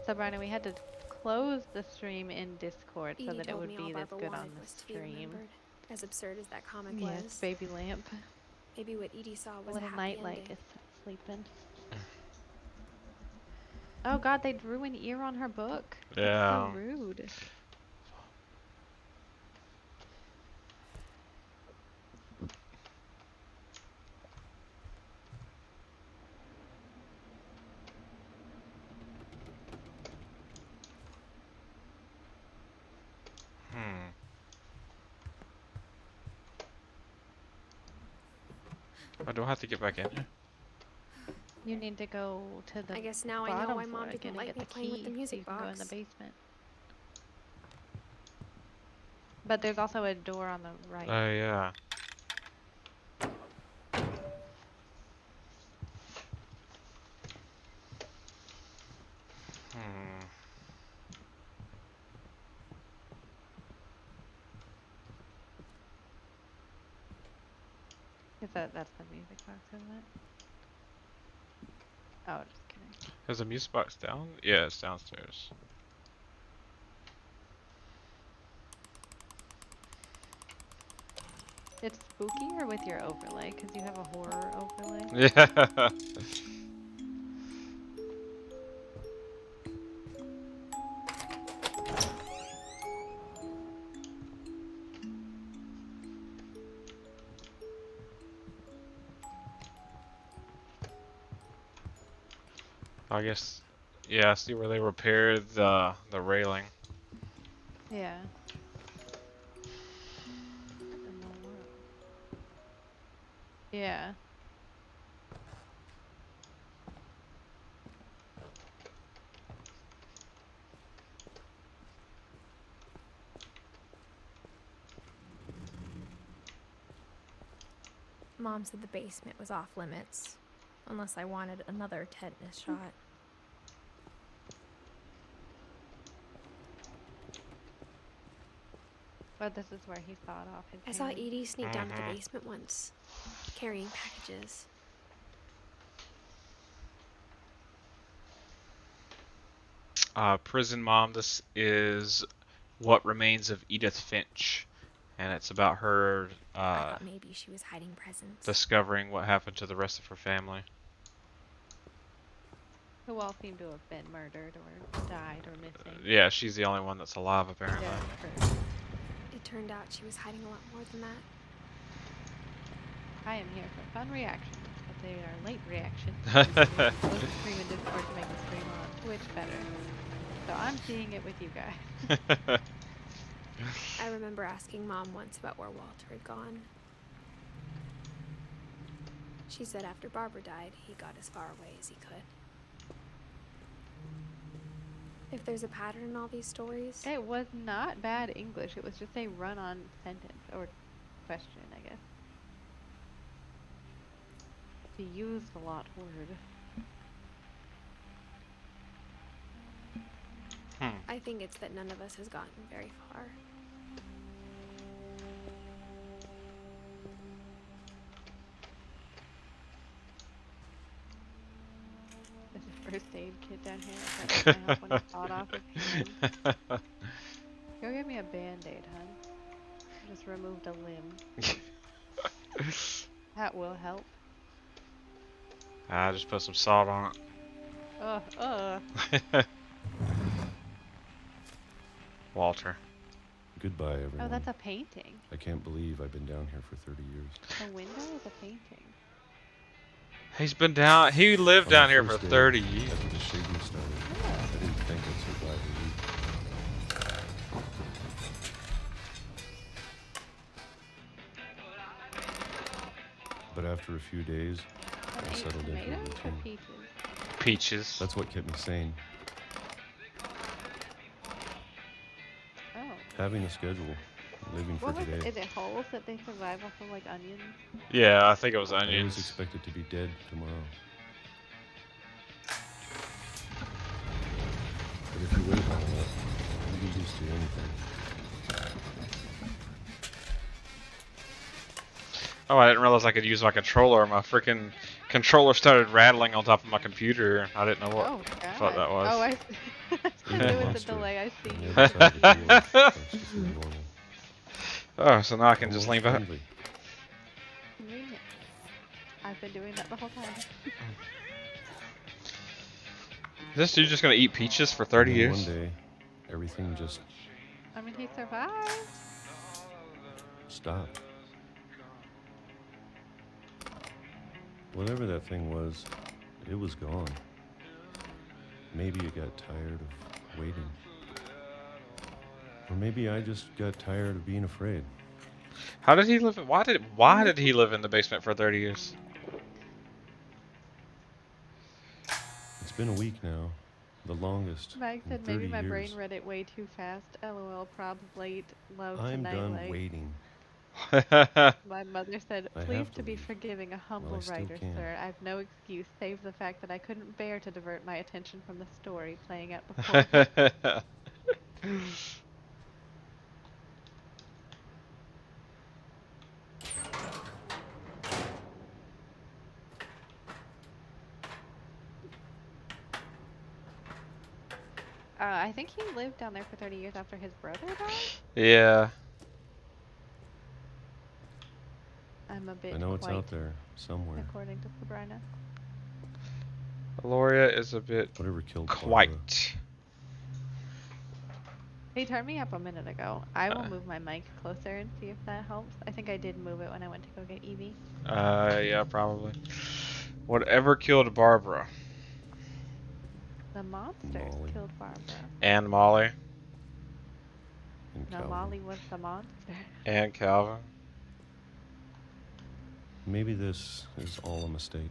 So Brian, we had to close the stream in Discord so Edie that it told would me be all this Barbara good on wanted the was to be stream. remembered. As absurd as that comic Yes, was, baby lamp. maybe what Edie saw was a Little happy nightlight ending. is sleeping. Oh god, they drew an ear on her book. That's Yeah. so rude. Oh, do I have to get back in here? You need to go to the I guess now I know bottom why floor Mom again didn't and like get me the playing with the key so music you can go in the box. basement. But there's also a door on the right. Oh, yeah. That's the music box, isn't it? Oh, just kidding. Is the music box down? Yeah, it's downstairs. It's spookier with your overlay because you have a horror overlay. Yeah. I guess, yeah, I see where they repaired the railing. Yeah. What in the world? Yeah. Mom said the basement was off limits, unless I wanted another tetanus shot. But this is where he sawed off his I saw hand. Edie sneak down to the basement once, carrying packages. Prison Mom, this is What Remains of Edith Finch. And it's about her I thought maybe she was hiding presents. discovering what happened to the rest of her family. Who all seem to have been murdered or died or missing. Yeah, she's the only one that's alive, apparently. Yeah, true. It turned out she was hiding a lot more than that. I am here for fun reactions, but they are late reactions. Close the stream in Discord to make the stream on Twitch better. So I'm seeing it with you guys. I remember asking Mom once about where Walter had gone. She said after Barbara died, he got as far away as he could. If there's a pattern in all these stories. It was not bad English. It was just a run-on sentence or question, I guess. He used a lot word. I think it's that none of us has gotten very far. There's a first aid kit down here. I got my help when I fought off with him. Go get me a band-aid, hun. I just removed a limb. That will help. I just put some salt on it. Walter. Goodbye, everyone. Oh, that's a painting. I can't believe I've been down here for 30 years. The window is a painting. He's been down. He lived On down the here for first day 30 years. After the shading started, I didn't think I'd survive a week. But after a few days, I settled into a Tomatoes or routine. peaches? Peaches. That's what kept me sane. Oh. Having a schedule, living for What was today. it? Is it holes that they survive off of, like onions? Yeah, I think it was I was onions. expected to be dead tomorrow. But if you wait long enough, you get used to anything. Oh, I didn't realize I could use my controller. My freaking controller started rattling on top of my computer. I didn't know what Oh, I thought that was. Oh, I Even it a was the monster delay. I on see. the other side of the door starts to feel normal. Oh, so now I can just lean back. Friendly. Convenient. I've been doing that the whole time. This dude just gonna eat peaches for 30 And then years? One day, everything just I mean, he survived. stopped. Whatever that thing was, it was gone. Maybe it got tired of waiting. Or maybe I just got tired of being afraid. How did he live? Why did he live in the basement for 30 years? It's been a week now, the longest Mike in said 30 maybe my years. brain read it way too fast. LOL, prob late, love I'm tonight done late. waiting. My mother said, I please have to to be leave. forgiving a humble Well, I still writer, can. sir. I've no excuse, save the fact that I couldn't bear to divert my attention from the story playing out before me. I think he lived down there for 30 years after his brother died. Yeah. I'm a bit I know it's white, out there somewhere. according to Sabrina. Gloria is a bit Whatever killed Barbara. quite. He turned me up a minute ago. I will move my mic closer and see if that helps. I think I did move it when I went to go get Evie. Yeah, probably. Whatever killed Barbara. The monsters Molly. killed Barbara. And Molly. And No, Calvin. Molly was the monster. And Calvin. Maybe this is all a mistake.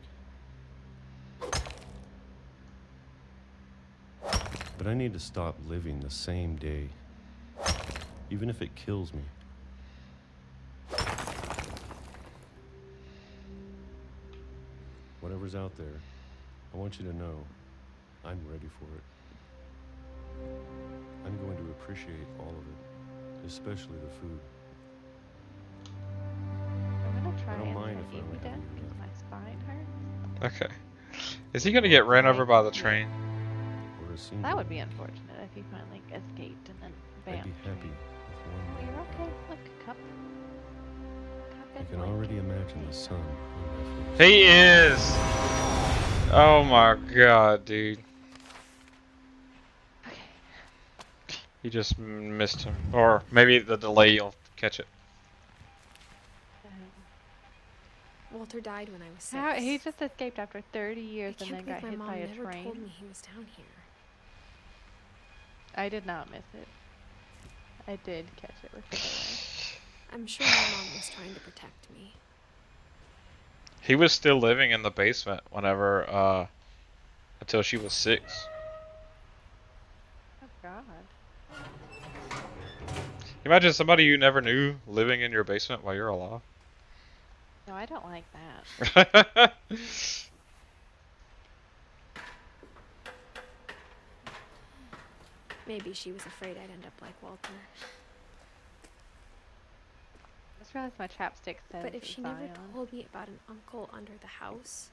But I need to stop living the same day, even if it kills me. Whatever's out there, I want you to know I'm ready for it. I'm going to appreciate all of it, especially the food. I'm gonna try I don't and mind put if I only Evie have down you because left. my spine hurts. Okay. Is he gonna get ran over by the train? Or a single. That would be unfortunate if he finally escaped and then I'd bam. be happy with one Oh, day. you're okay. Look, cup. Cup I and can light. already imagine the sun on my face. He is! Oh my god, dude. Okay. You just missed him. Or maybe the delay you'll catch it. Walter died when I was 6. How, he just escaped after 30 years I and can't then got believe hit my by mom a never train. told me he was down here. I did not miss it. I did catch it with the delay. I'm sure my mom was trying to protect me. He was still living in the basement whenever, until she was 6. Oh God. Imagine somebody you never knew living in your basement while you're alive. No, I don't like that. Maybe she was afraid I'd end up like Walter. I just realized my chapstick says But if she never Zion. told me about an uncle under the house,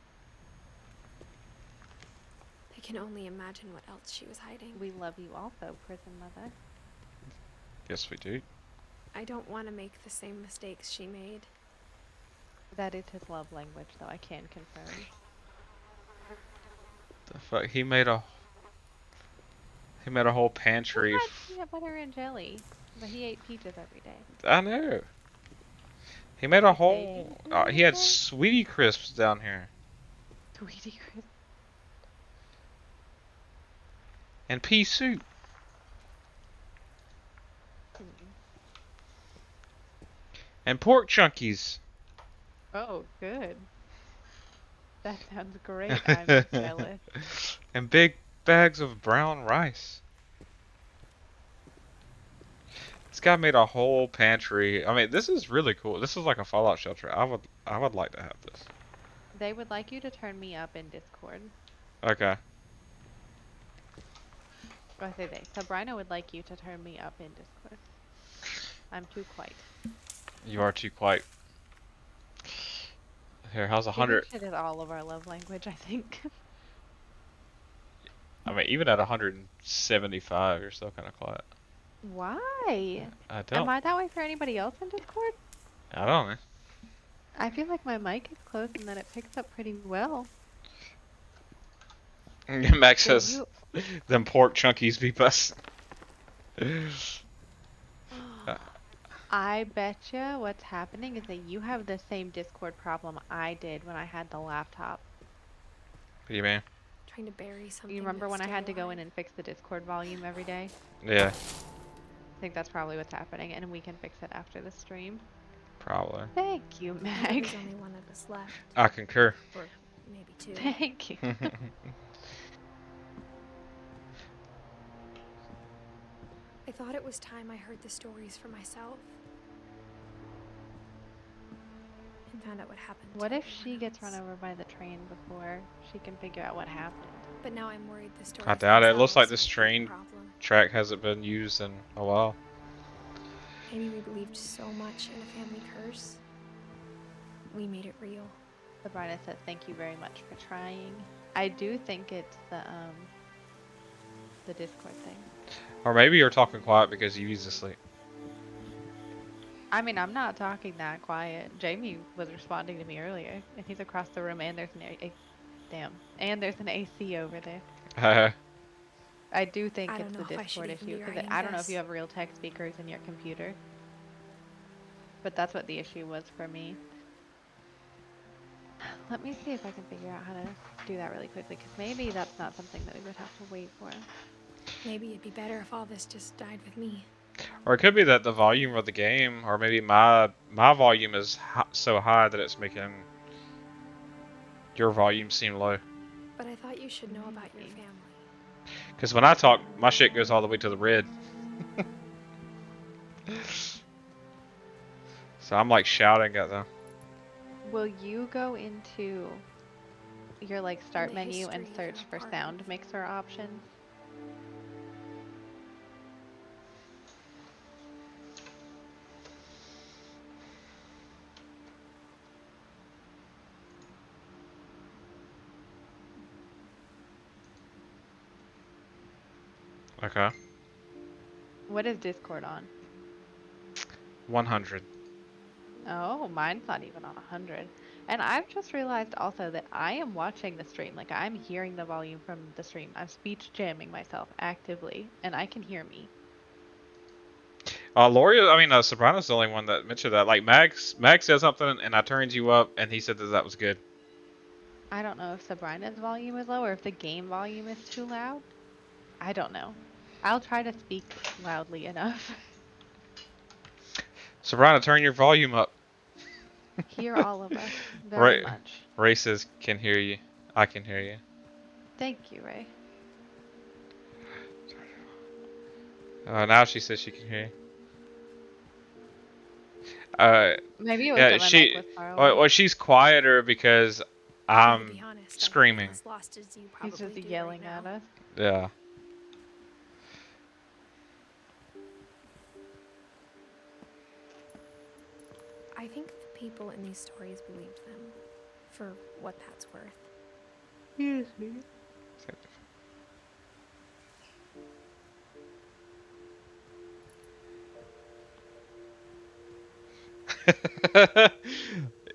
I can only imagine what else she was hiding. We love you also, prison mother. Yes, we do. I don't want to make the same mistakes she made. That is his love language, though, I can confirm. The fuck? He made a whole pantry. He had peanut butter and jelly, but he ate peaches every day. I know. He made a whole. Baby He had peanut Sweetie Crisps down here Sweetie Crisp. and pea soup. And pork chunkies. Oh, good. That sounds great. I'm jealous. And big bags of brown rice. This guy made a whole pantry. I mean, this is really cool. This is like a Fallout shelter. I would like to have this. They would like you to turn me up in Discord. Okay. Or I say they. Sabrina would like you to turn me up in Discord. I'm too quiet. You are too quiet. Here, how's 100? It is all of our love language, I think. I mean, even at 175, you're still kind of quiet. Why? I don't. Am I that way for anybody else in Discord? I don't know. I feel like my mic is close and that it picks up pretty well. Max So says, them pork chunkies be busting. I betcha what's happening is that you have the same Discord problem I did when I had the laptop. What do you mean? Trying to bury something. You remember that's when I had to still go in alive. and fix the Discord volume every day? Yeah, I think that's probably what's happening, and we can fix it after the stream. probably. Thank you, Meg. There's only one of us left, I concur. or maybe two. Thank you. I thought it was time I heard the stories for myself. And found out what happened. What to if she everyone gets run else. over by the train before she can figure out what happened? But now I'm worried the stories I doubt it. It looks themselves like this might be the train problem. track hasn't been used in a while. Maybe we believed so much in a family curse. We made it real. Sabrina said, "Thank you very much for trying." I do think it's the Discord thing. Or maybe you're talking quiet because you used to sleep. I mean, I'm not talking that quiet. Jamie was responding to me earlier, and he's across the room, and there's and there's an AC over there. I do think I it's don't the know if I should Discord even issue, be because writing I don't know if this. you have real tech speakers in your computer. But that's what the issue was for me. Let me see if I can figure out how to do that really quickly, because maybe that's not something that we would have to wait for. Maybe it'd be better if all this just died with me. Or it could be that the volume of the game, or maybe my volume is so high that it's making your volume seem low. But I thought you should know about your family. Because when I talk, my shit goes all the way to the red. So I'm like shouting at them. Will you go into your like start the menu and history of search our for apartment. sound mixer options? Okay. What is Discord on? 100. Oh, mine's not even on 100. And I've just realized also that I am watching the stream. Like, I'm hearing the volume from the stream. I'm speech jamming myself actively, and I can hear me. Sabrina's the only one that mentioned that. Like, Max said something, and I turned you up, and he said that was good. I don't know if Sabrina's volume is low or if the game volume is too loud. I don't know. I'll try to speak loudly enough. Sabrina, turn your volume up. Hear all of us very much. Ray says, can hear you. I can hear you. Thank you, Ray. Now she says she can hear you. Maybe it was Yeah, that my mic was far away. well, she's quieter because Now, to be I'm honest, I screaming. feel as lost as you He's probably just do yelling right at now. us. Yeah. I think the people in these stories believed them, for what that's worth. Yes, me.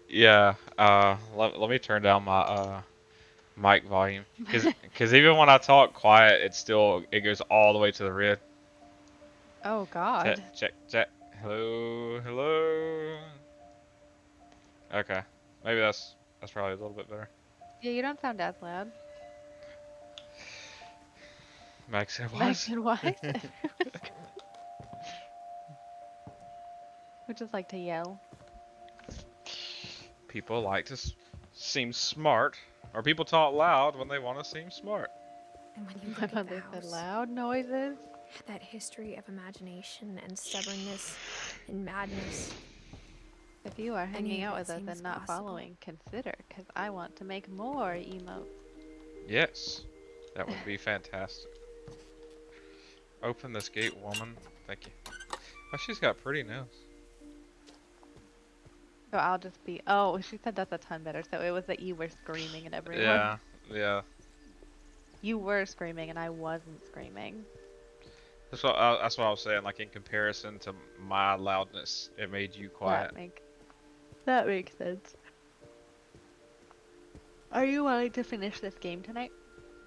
Yeah. Let me turn down my mic volume because even when I talk quiet, it goes all the way to the red. Oh Check God. check check. Hello hello. Okay. Maybe that's probably a little bit better. Yeah, you don't sound as loud. Max said Max what? and Wise. Who just like to yell. People like to seem smart, or people talk loud when they want to seem smart. And when you look at the They said house, loud noises. that history of imagination and stubbornness and madness. If you are hanging Any of out it with us seems and not possible. following, consider, because I want to make more emotes. Yes, that would be fantastic. Open this gate, woman. Thank you. Oh, she's got pretty nails. So I'll just be. Oh, she said that's a ton better. So it was that you were screaming at everyone. Yeah, yeah. You were screaming and I wasn't screaming. That's what I was saying. Like in comparison to my loudness, it made you quiet. That makes sense. Are you willing to finish this game tonight?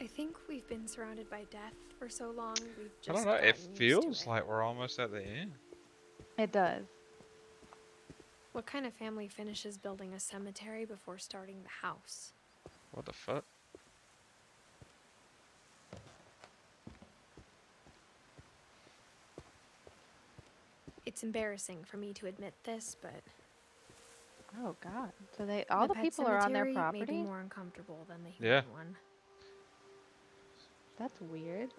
I think we've been surrounded by death for so long, we've I just don't know. It gotten used feels to it. like we're almost at the end. It does. What kind of family finishes building a cemetery before starting the house? What the fuck? It's embarrassing for me to admit this, but Oh God. So all the pet people are on their cemetery may be property? more uncomfortable than the Yeah. human one. That's weird.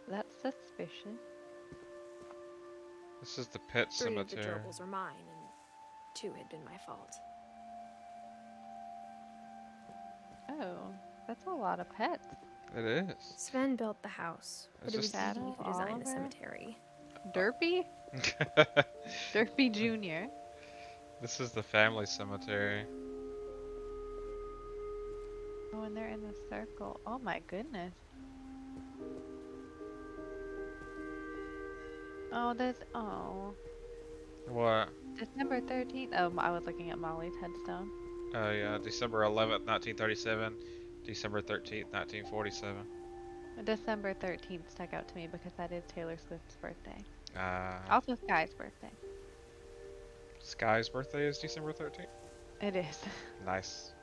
That's suspicious. This is the pet 3 of the cemetery. gerbils are mine, and 2 had been my fault. Oh, that's a lot of pets. It is. Sven built the house, but it was just- Edie who designed the Oliver? cemetery. Derpy? Derpy Jr. This is the family cemetery. Oh, and they're in the circle. Oh my goodness. Oh, What? December 13th. Oh, I was looking at Molly's headstone. Oh yeah, December 11th, 1937. December 13th, 1947. December 13th stuck out to me because that is Taylor Swift's birthday. Uh, Also Sky's birthday. Sky's birthday is December 13th? It is. Nice.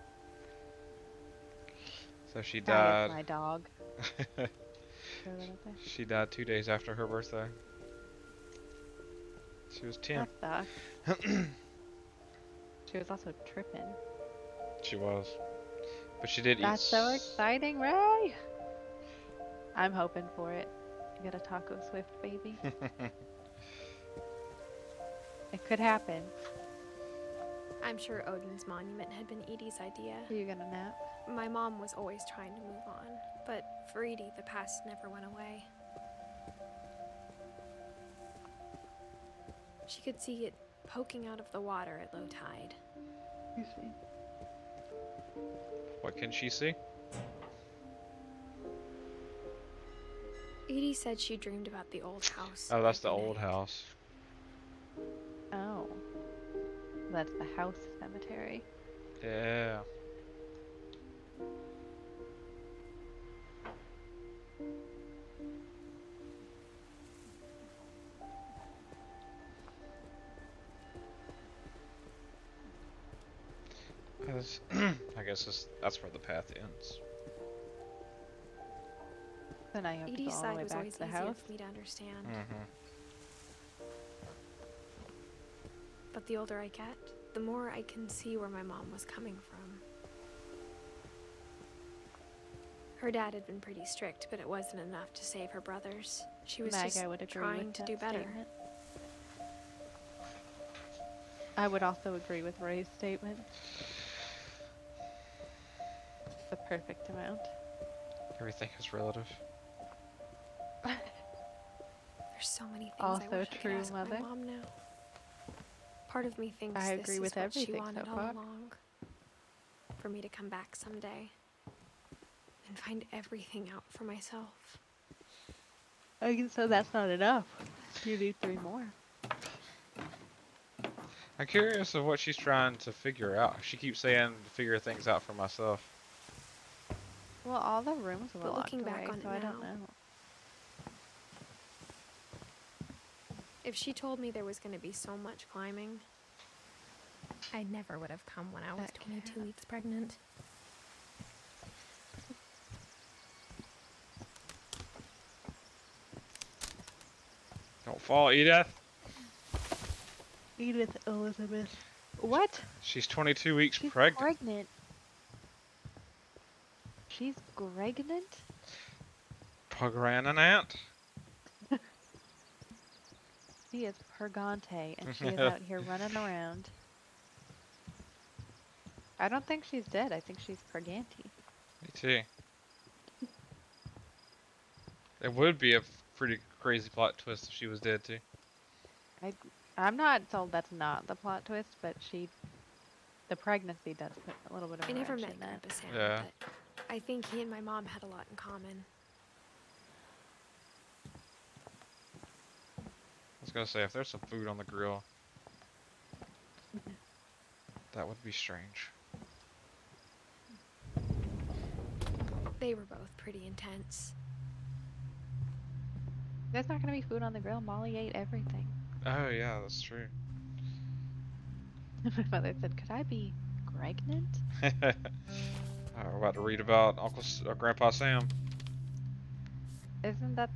So she Sky died. is my dog. Her little thing. She died 2 days after her birthday. She was 10. That sucks. She was also tripping. She was. But she did That's eat. so exciting, Ray! I'm hoping for it. You got a Taco Swift baby. It could happen. I'm sure Odin's monument had been Edie's idea. Are you gonna nap? My mom was always trying to move on, but for Edie, the past never went away. She could see it poking out of the water at low tide. You see. What can she see? Edie said she dreamed about the old house. Oh, that's the every old night. house. Oh. That's the house cemetery. Yeah. I guess that's where the path ends. Then I have to go Edie's all the side way was back always to the easier house. for me to understand. Mm-hmm. But the older I get, the more I can see where my mom was coming from. Her dad had been pretty strict, but it wasn't enough to save her brothers. She was Meg, just I would agree trying with to that do better. statement. I would also agree with Ray's statement. The perfect amount. Everything is relative. There's so many things I Also wish I could true, ask Mother. my mom now. Part of me thinks I this agree is with what she everything wanted so all far. along. For me to come back someday and find everything out for myself. So that's not enough. You need 3 more. I'm curious of what she's trying to figure out. She keeps saying to figure things out for myself. Well, all the rooms were But locked looking back away, on it so I don't now- know. If she told me there was going to be so much climbing, I never would have come when I was That 22 cat. weeks pregnant. Don't fall, Edith. Edith Elizabeth. What? She's 22 weeks She's pregnant. pregnant. She's pregnant? Pregnant. She is purgante, and she is out here running around. I don't think she's dead. I think she's purganti. Me too. It would be a pretty crazy plot twist if she was dead too. I'm not told that's not the plot twist, but the pregnancy does put a little bit of I a never wrench met in that. Grandpa Sam, Yeah. but I think he and my mom had a lot in common. I was gonna say, if there's some food on the grill, that would be strange. They were both pretty intense. There's not gonna be food on the grill. Molly ate everything. Oh yeah, that's true. My mother said, "Could I be pregnant?" We're about to read about Grandpa Sam. Isn't that?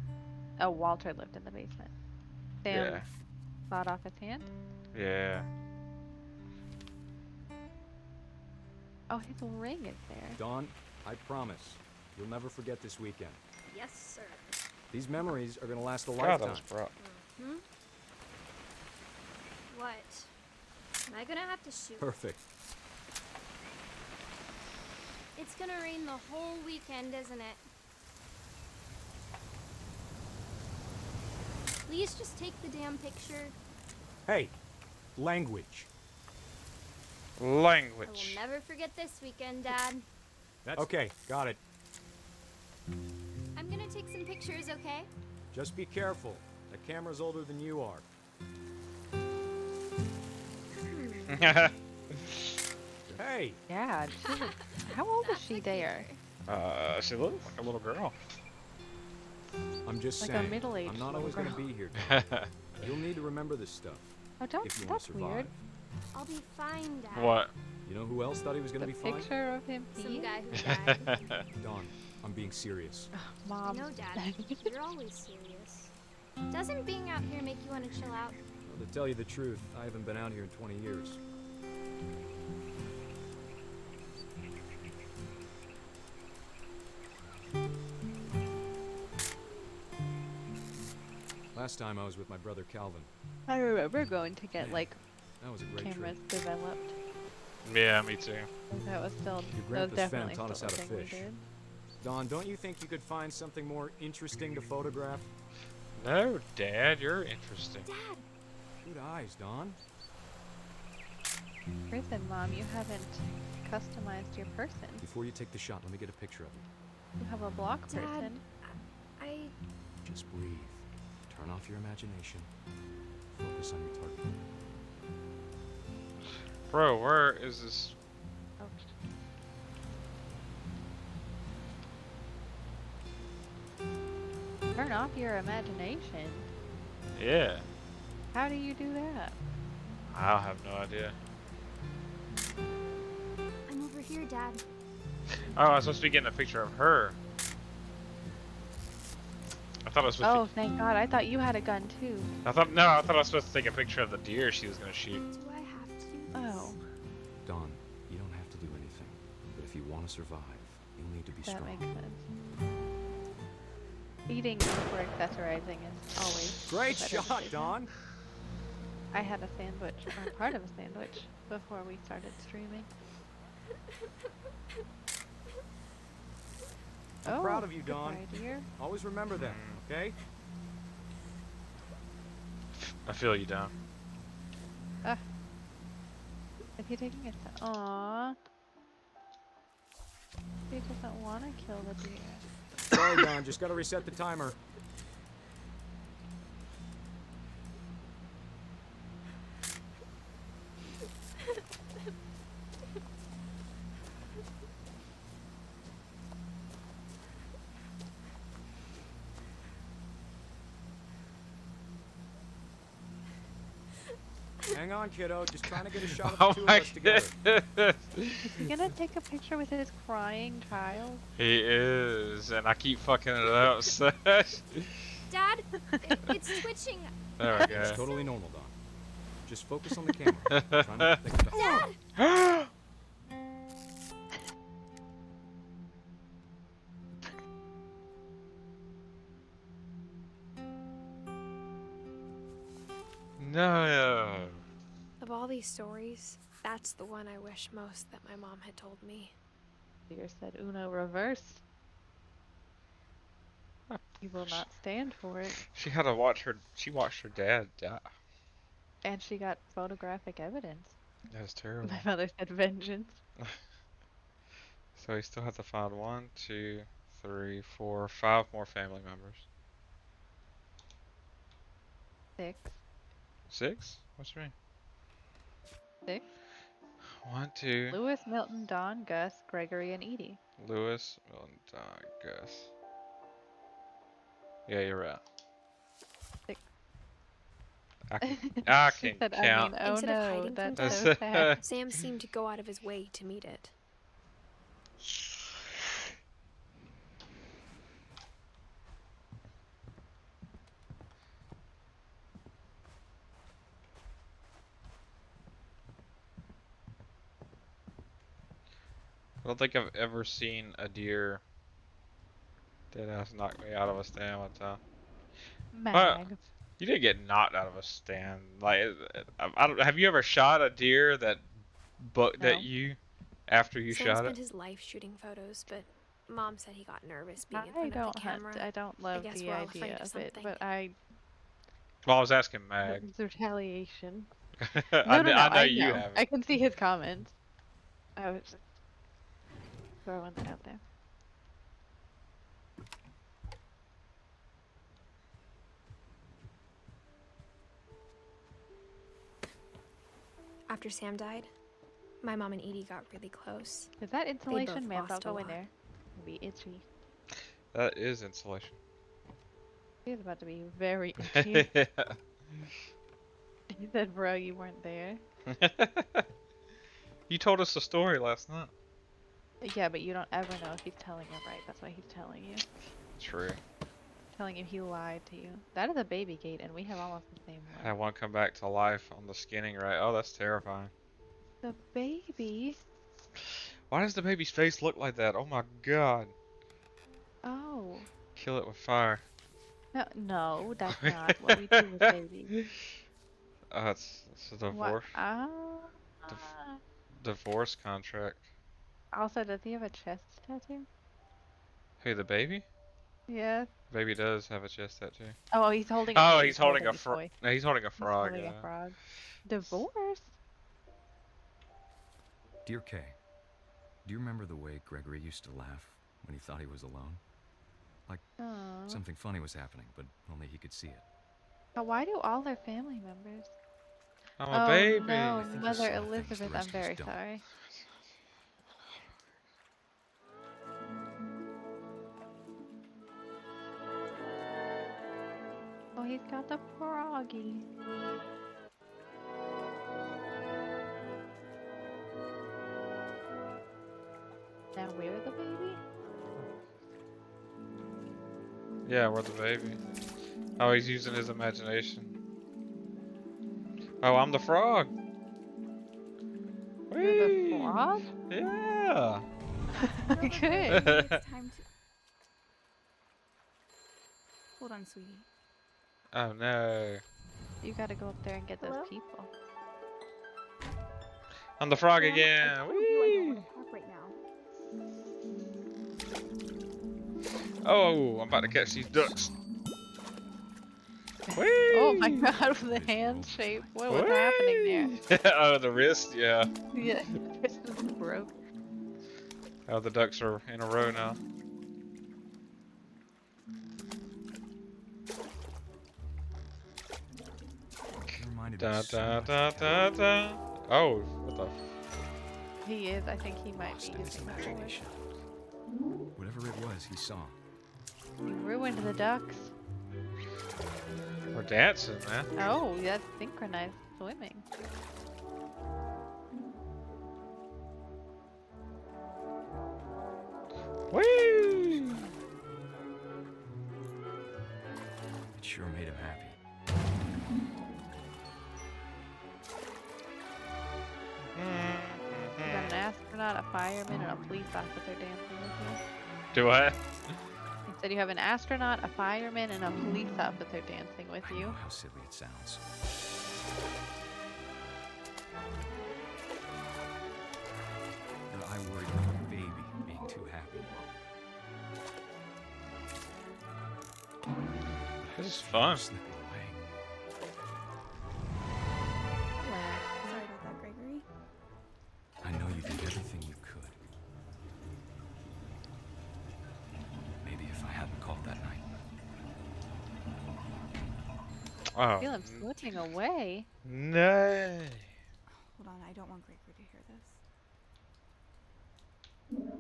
Oh, Walter lived in the basement. Sam Yeah. sawed off his hand. Yeah. Oh, his ring is there. Dawn, I promise, you'll never forget this weekend. Yes, sir. These memories are gonna last a God, that lifetime. was brought. Hmm? What? Am I gonna have to shoot? Perfect. It's gonna rain the whole weekend, isn't it? Please just take the damn picture. Hey, language. I will Language. never forget this weekend, Dad. That's okay. Got it. I'm gonna take some pictures, okay? Just be careful. That camera's older than you are. Hey, Yeah. How old is she there? She looks like a little girl. I'm just Like a saying. middle-aged I'm not little always gonna girl. be here. You'll need to remember this stuff Oh, don't. if you want That's to survive. weird. I'll be fine, Dad. What? You know who else thought he was gonna The be fine? picture of him Some peeing. guy who died. Dawn, I'm being serious. I Mom. know, Dad. You're always serious. Doesn't being out here make you want to chill out? Well, to tell you the truth, I haven't been out here in 20 years. Last time I was with my brother Calvin. I remember going to get like That was a great cameras trip. developed. Yeah, me too. That was still. Your That was grandpa's definitely fan taught us still how a to thing we fish. did. Don, don't you think you could find something more interesting to photograph? No, Dad, you're interesting. Dad! Good eyes, Don. Prison, Mom, you haven't customized your person. Before you take the shot, let me get a picture of you. You have a block Dad. person. I... Just breathe. Turn off your imagination. Focus on your target. Bro, where is this? Oh. Turn off your imagination. Yeah. How do you do that? I have no idea. I'm over here, Dad. Oh, I was supposed to be getting a picture of her. I thought I was supposed Oh, thank God. I thought you had a gun too. I thought I was supposed to take a picture of the deer she was gonna shoot. Do I have to do this? Oh. Don, you don't have to do anything. But if you want to survive, You'll need to be That strong. makes sense. Eating before accessorizing is always Great the better shot, decision. Dawn. I had a sandwich, or part of a sandwich, before we started streaming. I'm proud of you, good Dawn. try, dear. Always remember that, okay? I feel you, Don. Ah. Is he taking it to... Aww. He doesn't want to kill the deer. Sorry, Dawn. Just gotta reset the timer. Hang on, kiddo. Just trying to get a shot of the two of us together. Is he gonna take a picture with his crying child? He is, and I keep fucking it up. So. Dad, it's twitching. There we go. It's totally normal, Dawn. Just focus on the camera. Try not to think about Dad! No. Of all these stories, that's the one I wish most that my mom had told me. Deer said Uno reversed. He will not stand for it. She had to watch her. She watched her dad die. And she got photographic evidence. That's terrible. My mother said vengeance. So we still have to find 1, 2, 3, 4, 5 more family members. 6. 6? What's your mean? 6. 1, 2. Lewis, Milton, Don, Gus, Gregory, and Edie. Lewis, Milton, Don, Gus. Yeah, you're right. 6. I She can said, count. I mean, oh Instead of no, hiding from that's death, so sad. Sam seemed to go out of his way to meet it. I don't think I've ever seen a deer that has knocked me out of a stand one time. Mag. You didn't get knocked out of a stand. Like, I don't, have you ever shot a deer that booked No. at you after you Sam shot spent it? his life shooting photos, but Mom said he got nervous being in I front of don't the hunt. camera. I don't love guess the we're all idea afraid of of it, something. but I. Well, I was asking Mag. It's retaliation. I No, know I you know. haven't. I can see his comments. I was just throwing that out there. After Sam died, my mom and Edie got really close. Is that insulation? both Man, don't lost a go in lot. there. It'll be itchy. That is insulation. He's about to be very itchy. Yeah. He said, bro, you weren't there. You told us the story last night. Yeah, but you don't ever know if he's telling it right. That's why he's telling you. True. Telling you he lied to you. That is a baby gate, and we have almost the same I one. want to come back to life on the skinning right. Oh, that's terrifying. The baby? Why does the baby's face look like that? Oh my god. Oh. Kill it with fire. No, that's not what we do with babies. It's a divorce. Ah. Divorce contract. Also, does he have a chest tattoo? Who, the baby? Yeah. Baby does have a chest tattoo. Oh, he's holding a Oh, baby he's holding a baby frog. boy. No, he's holding a He's frog. holding Yeah. a frog. Divorce? Dear Kay, do you remember the way Gregory used to laugh when he thought he was alone? Like Aww. something funny was happening, but only he could see it. But why do all their family members? I'm a baby. No, I think he Mother saw things the Elizabeth, I'm rest of us very don't. sorry. Oh, he's got the froggy. Now we're the baby? Yeah, we're the baby. Oh, he's using his imagination. Oh, I'm the frog. You're the Whee! frog? Yeah. Maybe Good. it's time to. Hold on, sweetie. Oh no. You gotta go up there and get those Hello? people. I'm the frog Sam, I again. told you I don't Whee! want to talk right now. Oh, I'm about to catch these ducks. Oh my Whee! god, with the This hand world is shape. nice. What was happening there? Whee! Oh, the wrist, yeah. Yeah, this is broke. Oh, the ducks are in a row now. You reminded me Da so da much da of da Edith. da. Oh, what the? He is. I think he might Lost be in his using the force. imagination. Whatever it was, he saw. You ruined the ducks. We're dancing, man. Oh, that's synchronized swimming. Whee! It sure made him happy. You got an astronaut, a fireman, and a police officer dancing with you. Do I? You said you have an astronaut, a fireman, and a police officer dancing with I you. know how silly it sounds. But I worried about a baby being too happy. This is fun. Slipping away. Sorry about that, Gregory. I know you did everything you could. Maybe if I hadn't called that night. Oh. I feel him slipping away. No. Hold on, I don't want Gregory to hear this.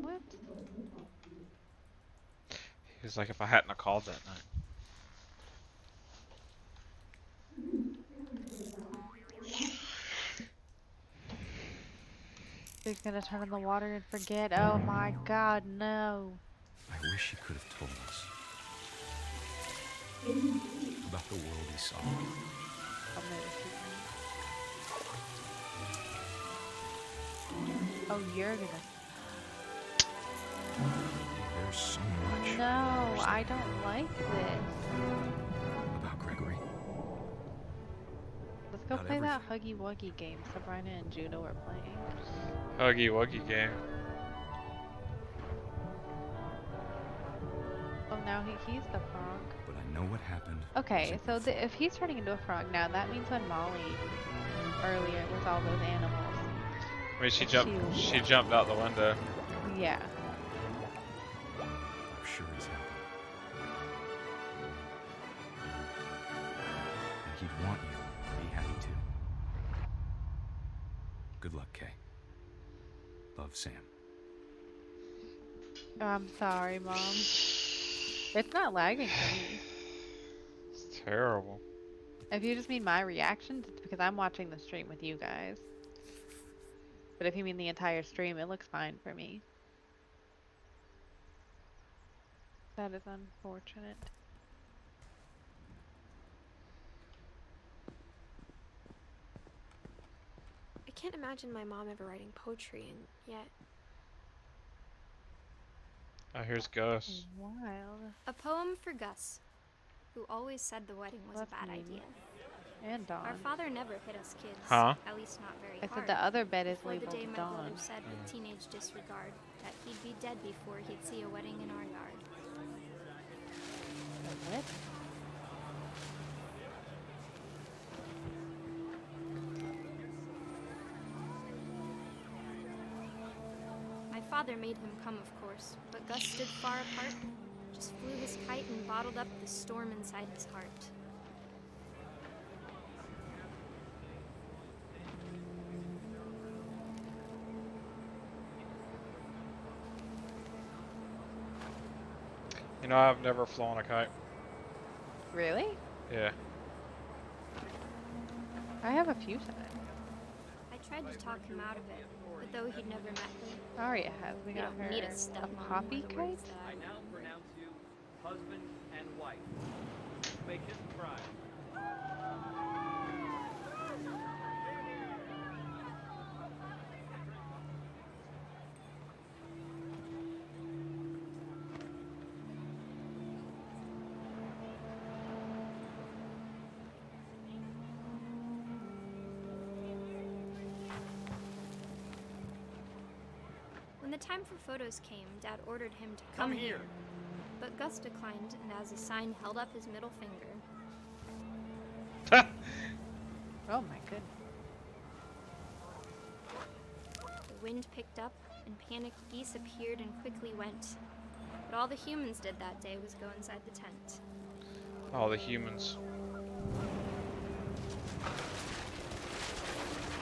What? He was like, if I hadn't have called that night. He's gonna turn on the water and forget. Oh my god, no. I wish he could have told us about the world he saw. I'll never shoot him. Oh, you're gonna. There's so much No, I don't like this. about Gregory. Let's go Not play that Huggy Wuggy game Sabrina and Juno are playing. Huggy Wuggy game. Oh, now he's the frog. But I know what happened. Okay, so if he's turning into a frog now, that means when Molly earlier with all those animals. I mean, she jumped out the window. Yeah. I'm sure he's happy. And he'd want you to be happy too. Good luck, Kay. Love, Sam. I'm sorry, Mom. It's not lagging for me. It's terrible. If you just mean my reactions, it's because I'm watching the stream with you guys. But if you mean the entire stream, it looks fine for me. That is unfortunate. I can't imagine my mom ever writing poetry, and yet Oh, here's Gus. Wild. a poem for Gus, who always said the wedding was That's a bad mean. idea. And Dawn. Our father never hit us kids. Huh? At least not very I hard. said the other bed is Before the labeled day my Dawn. brother said with teenage disregard that he'd be dead before he'd see a wedding in our yard. What? My father made him come, of course, but Gus stood far apart, just flew his kite and bottled up the storm inside his heart. You know, I've never flown a kite. Really? Yeah. I have a few times. I tried to talk him out of it, but though he'd never met me, Aria has. We you got don't her need a a stepmom poppy for the kite. words that I now pronounce you husband and wife. You may kiss the bride. the time for photos came, Dad ordered him to Come come here. But Gus declined, and as a sign held up his middle finger. Oh my goodness. The wind picked up, and panicked geese appeared and quickly went. But all the humans did that day was go inside the tent. All the humans.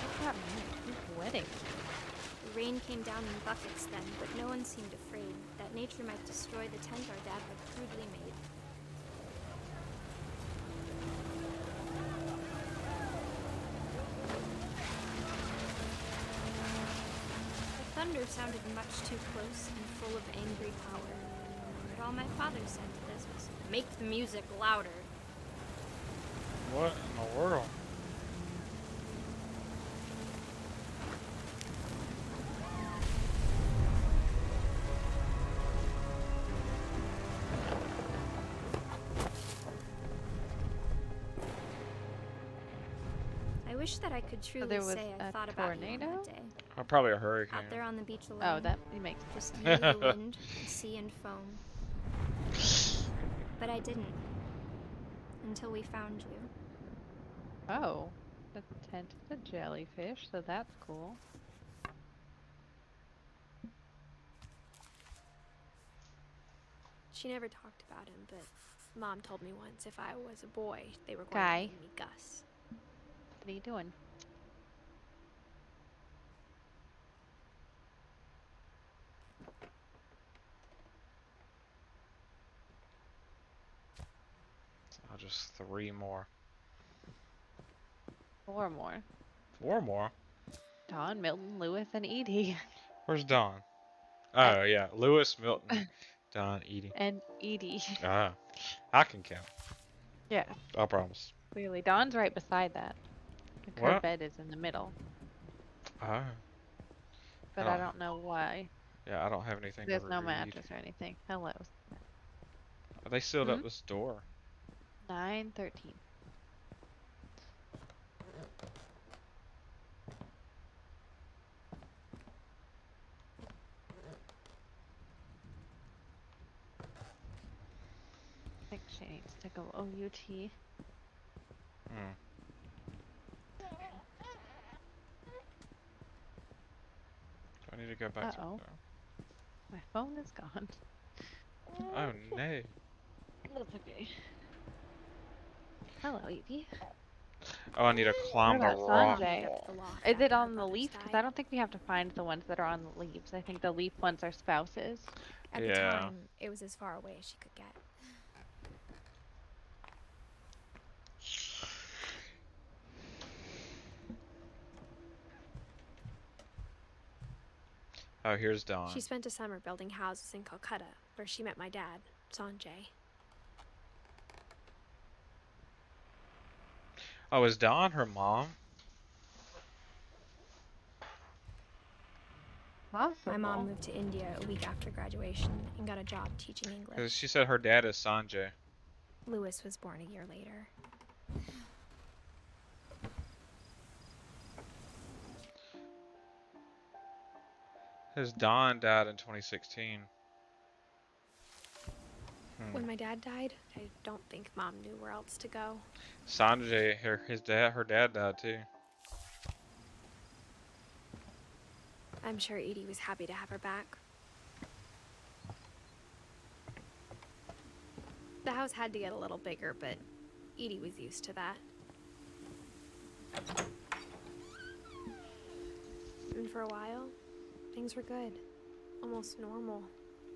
What's that music? Who's wedding? The rain came down in buckets then, but no one seemed afraid that nature might destroy the tent our dad had crudely made. The thunder sounded much too close and full of angry power. But all my father said to this was, "Make the music louder." What in the world? I wish that I could truly there was say I a thought about you on tornado? that day. Probably a hurricane. Out there on the beach alone. Oh, that makes Just you, the wind, the sea, and foam. But I didn't. Until we found you. Oh, the tent is a jellyfish, so that's cool. She never talked about him, but Mom told me once if I was a boy, they were going Guy. to name me Gus. What are you doing? Oh, just 3 more. 4 more. 4 more? Dawn, Milton, Lewis, and Edie. Where's Don? Oh, yeah. Lewis, Milton, Don, Edie. And Edie. Ah, I can count. Yeah, I promise. clearly. Dawn's right beside that. Like her What? bed is in the middle. Oh. But I don't know why. Yeah, I don't have anything There's to no read. mattress or anything. Hello. They sealed up this door. 9:13. I think she needs to go OUT. Hmm. Do I need to go back to Uh-oh. My phone is gone. Oh, no. That's okay. Hello, Evie. Oh, I need to climb What the about rock. Sanjay? Is it on the leaf? Because I don't think we have to find the ones that are on the leaves. I think the leaf ones are spouses. At the Yeah. time, it was as far away as she could get. Oh, here's Don. She spent a summer building houses in Calcutta, where she met my dad, Sanjay. Oh, is Don her mom? My mom moved to India a week after graduation and got a job teaching Because English. she said her dad is Sanjay. Lewis was born a year later. His Don died in 2016. When my dad died, I don't think Mom knew where else to go. Sanjay, her dad died too. I'm sure Edie was happy to have her back. The house had to get a little bigger, but Edie was used to that. And for a while, things were good. Almost normal,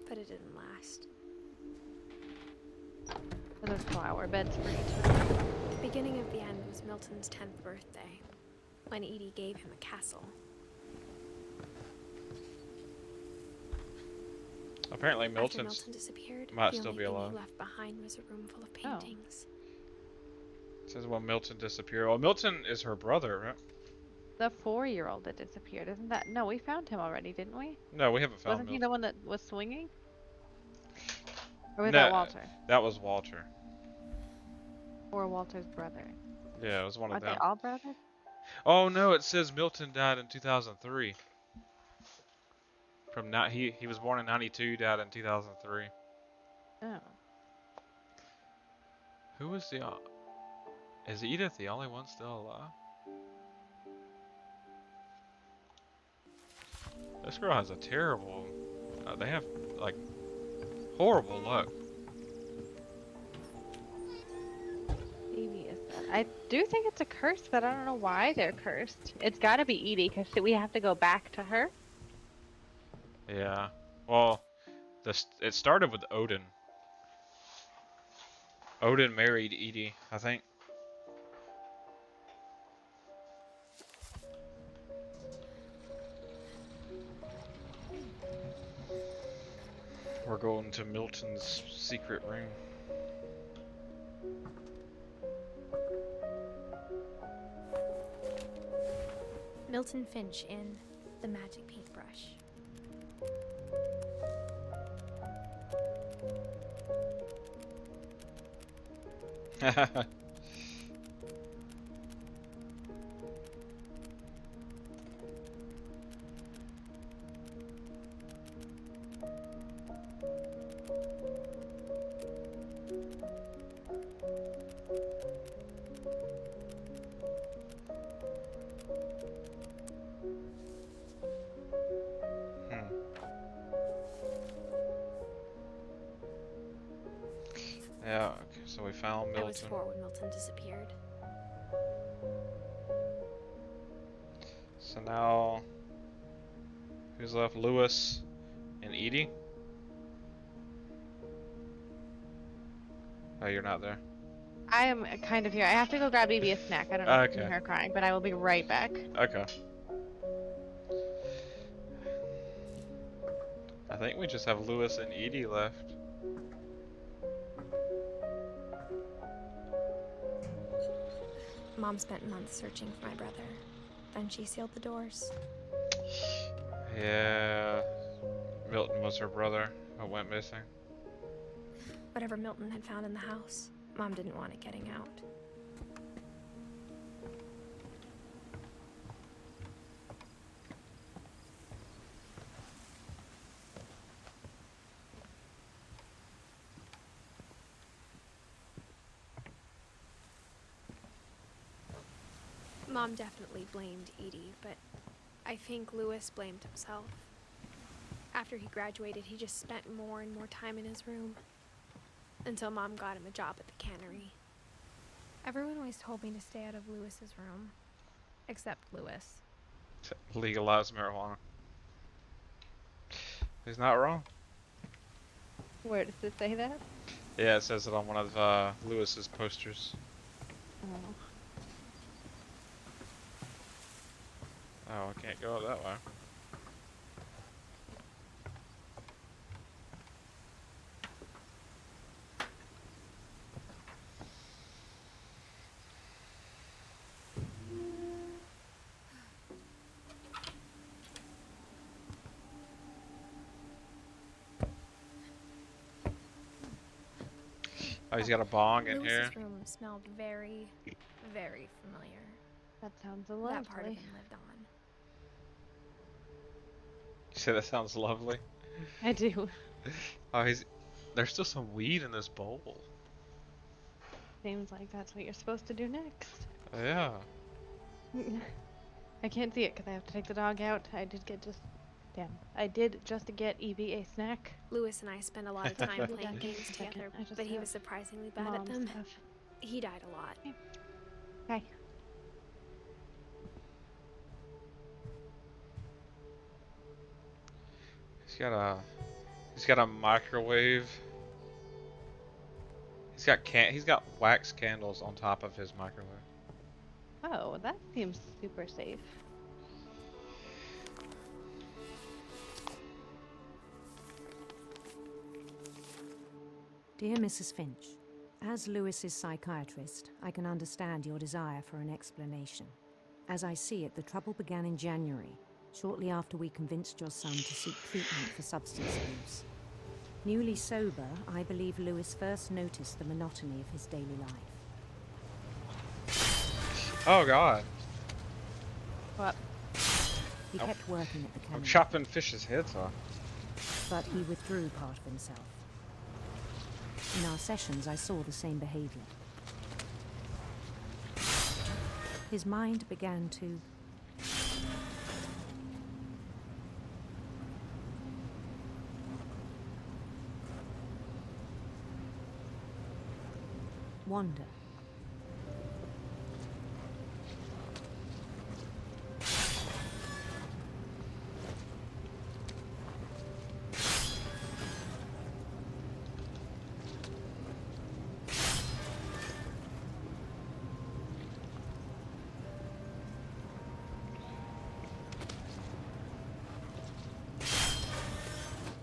but it didn't last. There's flower beds for each. The beginning of the end was Milton's 10th birthday, when Edie gave him a castle. Apparently After Milton's Milton disappeared, might the still only be thing alive. he left behind was a room full of paintings. It says, well, Milton disappeared. Well, Milton is her brother, right? The 4-year-old that disappeared, isn't that? No, we found him already, didn't we? No, we haven't found Wasn't he Milton. the one that was swinging? Or was No, that Walter? That was Walter. Or Walter's brother? Yeah, it was one of Aren't they them. all brothers? Oh no, it says Milton died in 2003. He was born in '92, died in 2003. Oh. Who was the? Is Edith the only one still alive? This girl has a terrible. They have like horrible luck. Maybe it's that. I do think it's a curse, but I don't know why they're cursed. It's got to be Edie, because we have to go back to her. Yeah. Well, it started with Odin. Odin married Edie, I think. We're going to Milton's secret room. Milton Finch in The Magic Paintbrush. Yeah, okay, so we found Milton. I was 4 when Milton disappeared. So now, who's left? Lewis and Edie? Oh, you're not there. I am kind of here. I have to go grab Evie a snack. I don't know if you can hear her crying, but I will be right back. Okay. I think we just have Lewis and Edie left. Mom spent months searching for my brother. Then she sealed the doors. Yeah. Milton was her brother who went missing. Whatever Milton had found in the house, Mom didn't want it getting out. Mom definitely blamed Edie, but I think Lewis blamed himself. After he graduated, he just spent more and more time in his room. Until Mom got him a job at the cannery. Everyone always told me to stay out of Lewis's room. Except Lewis. Legalize marijuana. He's not wrong. Where does it say that? Yeah, it says it on one of Lewis's posters. Oh. Oh, I can't go that way. Oh, he's got a bong in here. Lewis's room smelled very, very familiar. That sounds lovely. That part of him lived on. You say that sounds lovely? I do. Oh, there's still some weed in this bowl. Seems like that's what you're supposed to do next. Yeah. I can't see it because I have to take the dog out. I did just get Evie a snack. Lewis and I spent a lot of time playing games together, but he was surprisingly bad at them. Stuff. He died a lot. Okay. He's got a microwave. He's got wax candles on top of his microwave. Oh, that seems super safe. Dear Mrs. Finch, as Lewis's psychiatrist, I can understand your desire for an explanation. As I see it, the trouble began in January, shortly after we convinced your son to seek treatment for substance abuse. Newly sober, I believe Lewis first noticed the monotony of his daily life. Oh God. What? He kept working at the I'm cannery, chopping fish's heads off. but he withdrew part of himself. In our sessions, I saw the same behavior. His mind began to wander.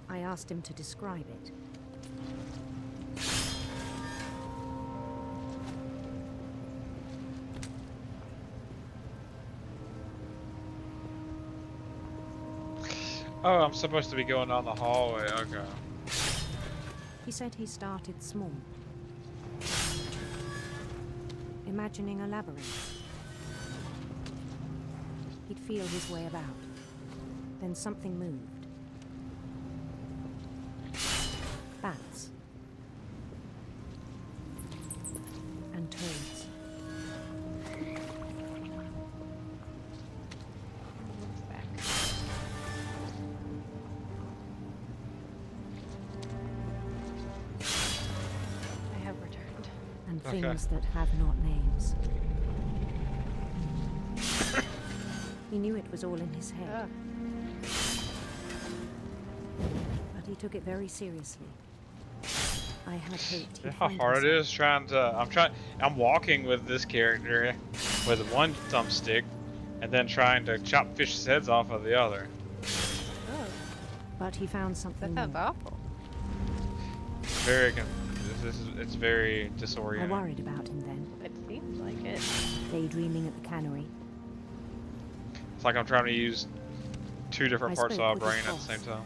I asked him to describe it. Oh, I'm supposed to be going down the hallway. Okay. He said he started small, imagining a labyrinth. He'd feel his way about. Then something moved. Bats. And toads. Looks back. I have returned. And Okay. things that have not names. He knew it was all in his head. Ugh. But he took it very seriously. I had hoped You he'd know how find hard it himself. is trying to. I'm walking with this character with one thumbstick, and then trying to chop fish's heads off of the other. Oh, But he found that something sounds more. awful. It's very I disorienting. worried about him then, It seems like it. daydreaming at the cannery. It's like I'm trying to use two different I parts of spoke our with brain his at the boss. same time.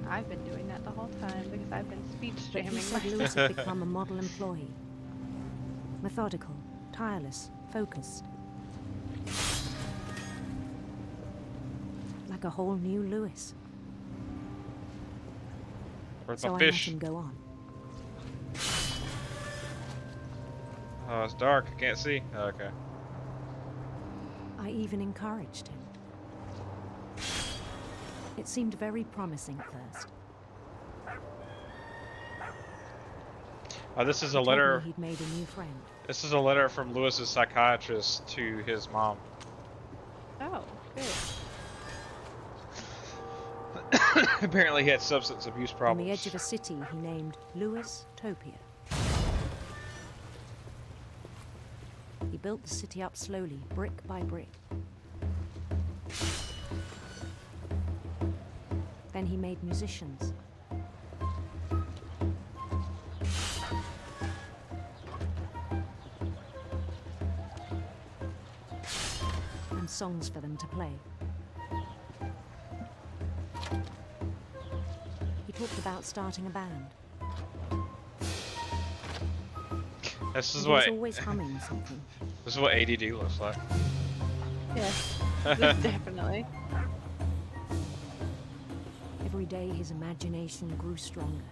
I've been doing that the whole time because I've been speech But he jamming said Lewis myself. had become a model employee. Methodical, tireless, focused. Like a whole new Lewis. Where's So my I fish? let him go on. Oh, it's dark. I can't see. Okay. I even encouraged him. It seemed very promising at first. This is He a told letter. me he'd made a new friend. This is a letter from Lewis's psychiatrist to his mom. Oh, good. Apparently, he had substance abuse On problems. the edge of a city he named Lewis Topia. He built the city up slowly, brick by brick. Then he made musicians. And songs for them to play. He talked about starting a band. This is And he was what always humming something. this is what ADD looks like. Yes, definitely. Every day his imagination grew stronger.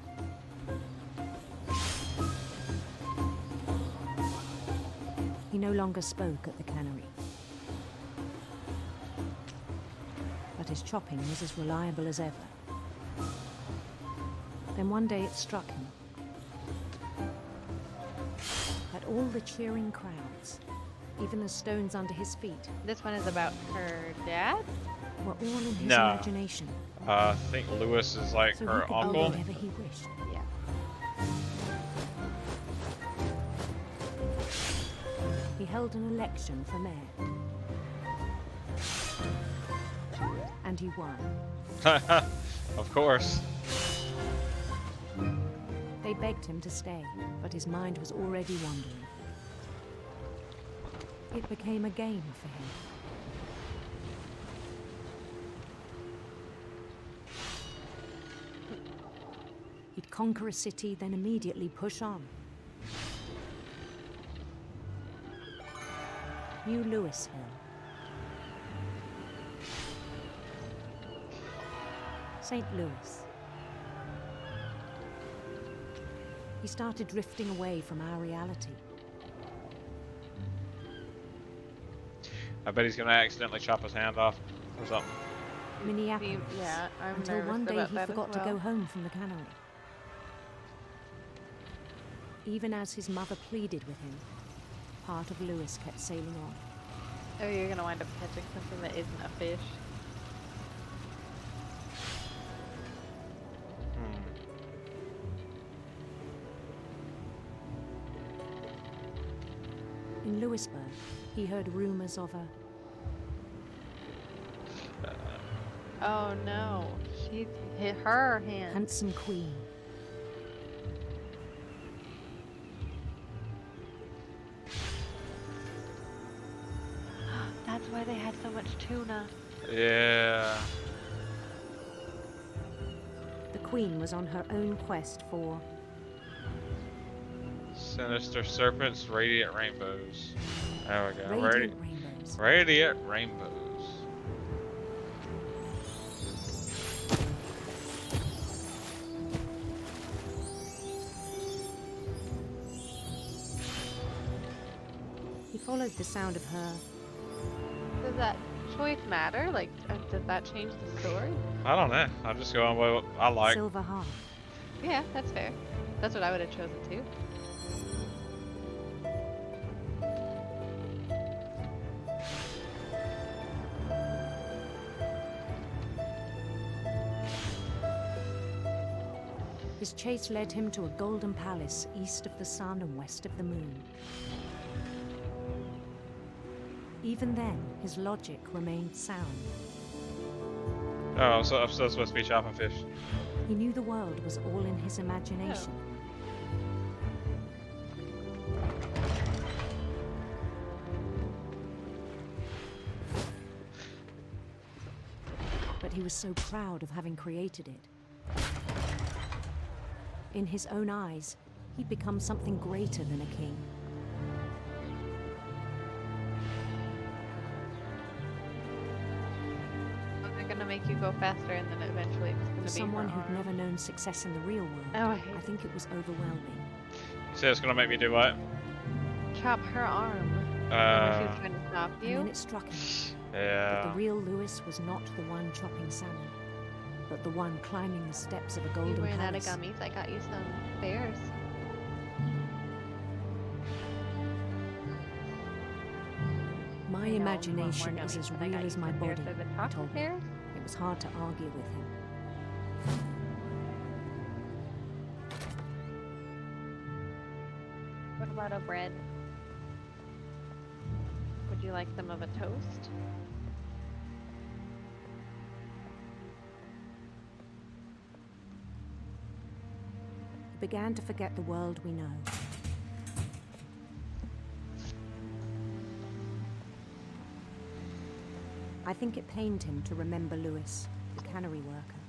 He no longer spoke at the cannery. But his chopping was as reliable as ever. Then one day it struck him that all the cheering crowds, even the stones under his feet, This one is about her dad? were all in his No. imagination, I think Lewis is like so her he could uncle. do whatever he wished. Yeah. He held an election for mayor. And he won. Of course. They begged him to stay, but his mind was already wandering. It became a game for him. He'd conquer a city, then immediately push on. New Louisville. St. Louis. He started drifting away from our reality. I bet he's gonna accidentally chop his hand off or something. Minneapolis. Yeah, I'm until nervous one day about he that as forgot to well. go home from the cannery. Even as his mother pleaded with him, part of Lewis kept sailing on. Oh, you're gonna wind up catching something that isn't a fish. In Lewisburg, he heard rumors of a Oh no, she hit her hand. handsome queen. That's why they had so much tuna. Yeah. The queen was on her own quest for Sinister serpents, radiant rainbows. There we go. radiant rainbows. Radiant rainbows. He followed the sound of her Does that choice matter? Like, does that change the story? I don't know. I'm just going with what I like. silver harp. Yeah, that's fair. That's what I would have chosen too. His chase led him to a golden palace east of the sun and west of the moon. Even then, his logic remained sound. Oh, so I'm still supposed to be chopping fish. He knew the world was all in his imagination. But he was so proud of having created it. In his own eyes, he'd become something greater than a king. They're gonna make you go faster, and then eventually it's gonna For be someone her who'd arm. never known success in the real world, Oh, I hate I think it was overwhelming. You say it's gonna make me do what? Chop her arm. When she was trying to stop And then you. it struck him that Yeah. the real Lewis was not the one chopping salmon, but the one climbing the steps of a You golden ran out of palace. gummies. I got you some bears. My I know, imagination more is gummies, as but I real got as you my some bears. body, Are the he chocolate told me. bears? It was hard to argue with him. What about a bread? Would you like some of a toast? He began to forget the world we know. I think it pained him to remember Lewis, the cannery worker.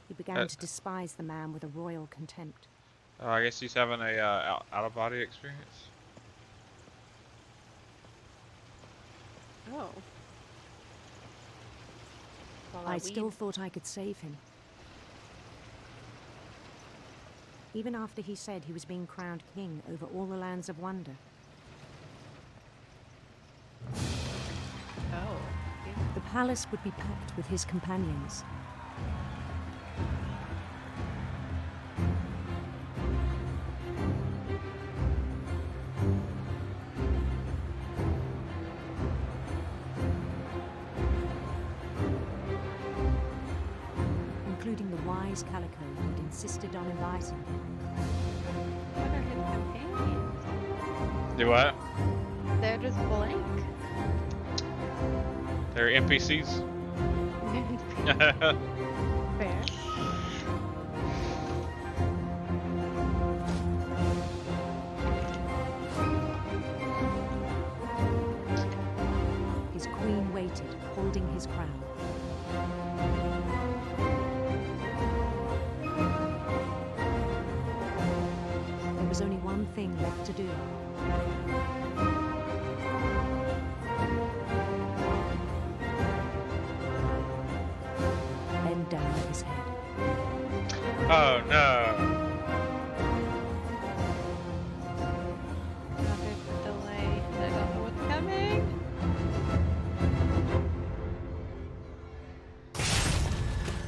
He began to despise the man with a royal contempt. Oh, I guess he's having a out-of-body experience. Oh. All I that still weed. thought I could save him. Even after he said he was being crowned king over all the lands of wonder. Oh. The palace would be packed with his companions. Including the wise Calico who'd insisted on inviting him. What are his companions? Do what? They're just blank. They're NPCs. Fair. His queen waited, holding his crown. thing left to do. Bend down his head. Oh no. Not good for delay. I don't know what's coming.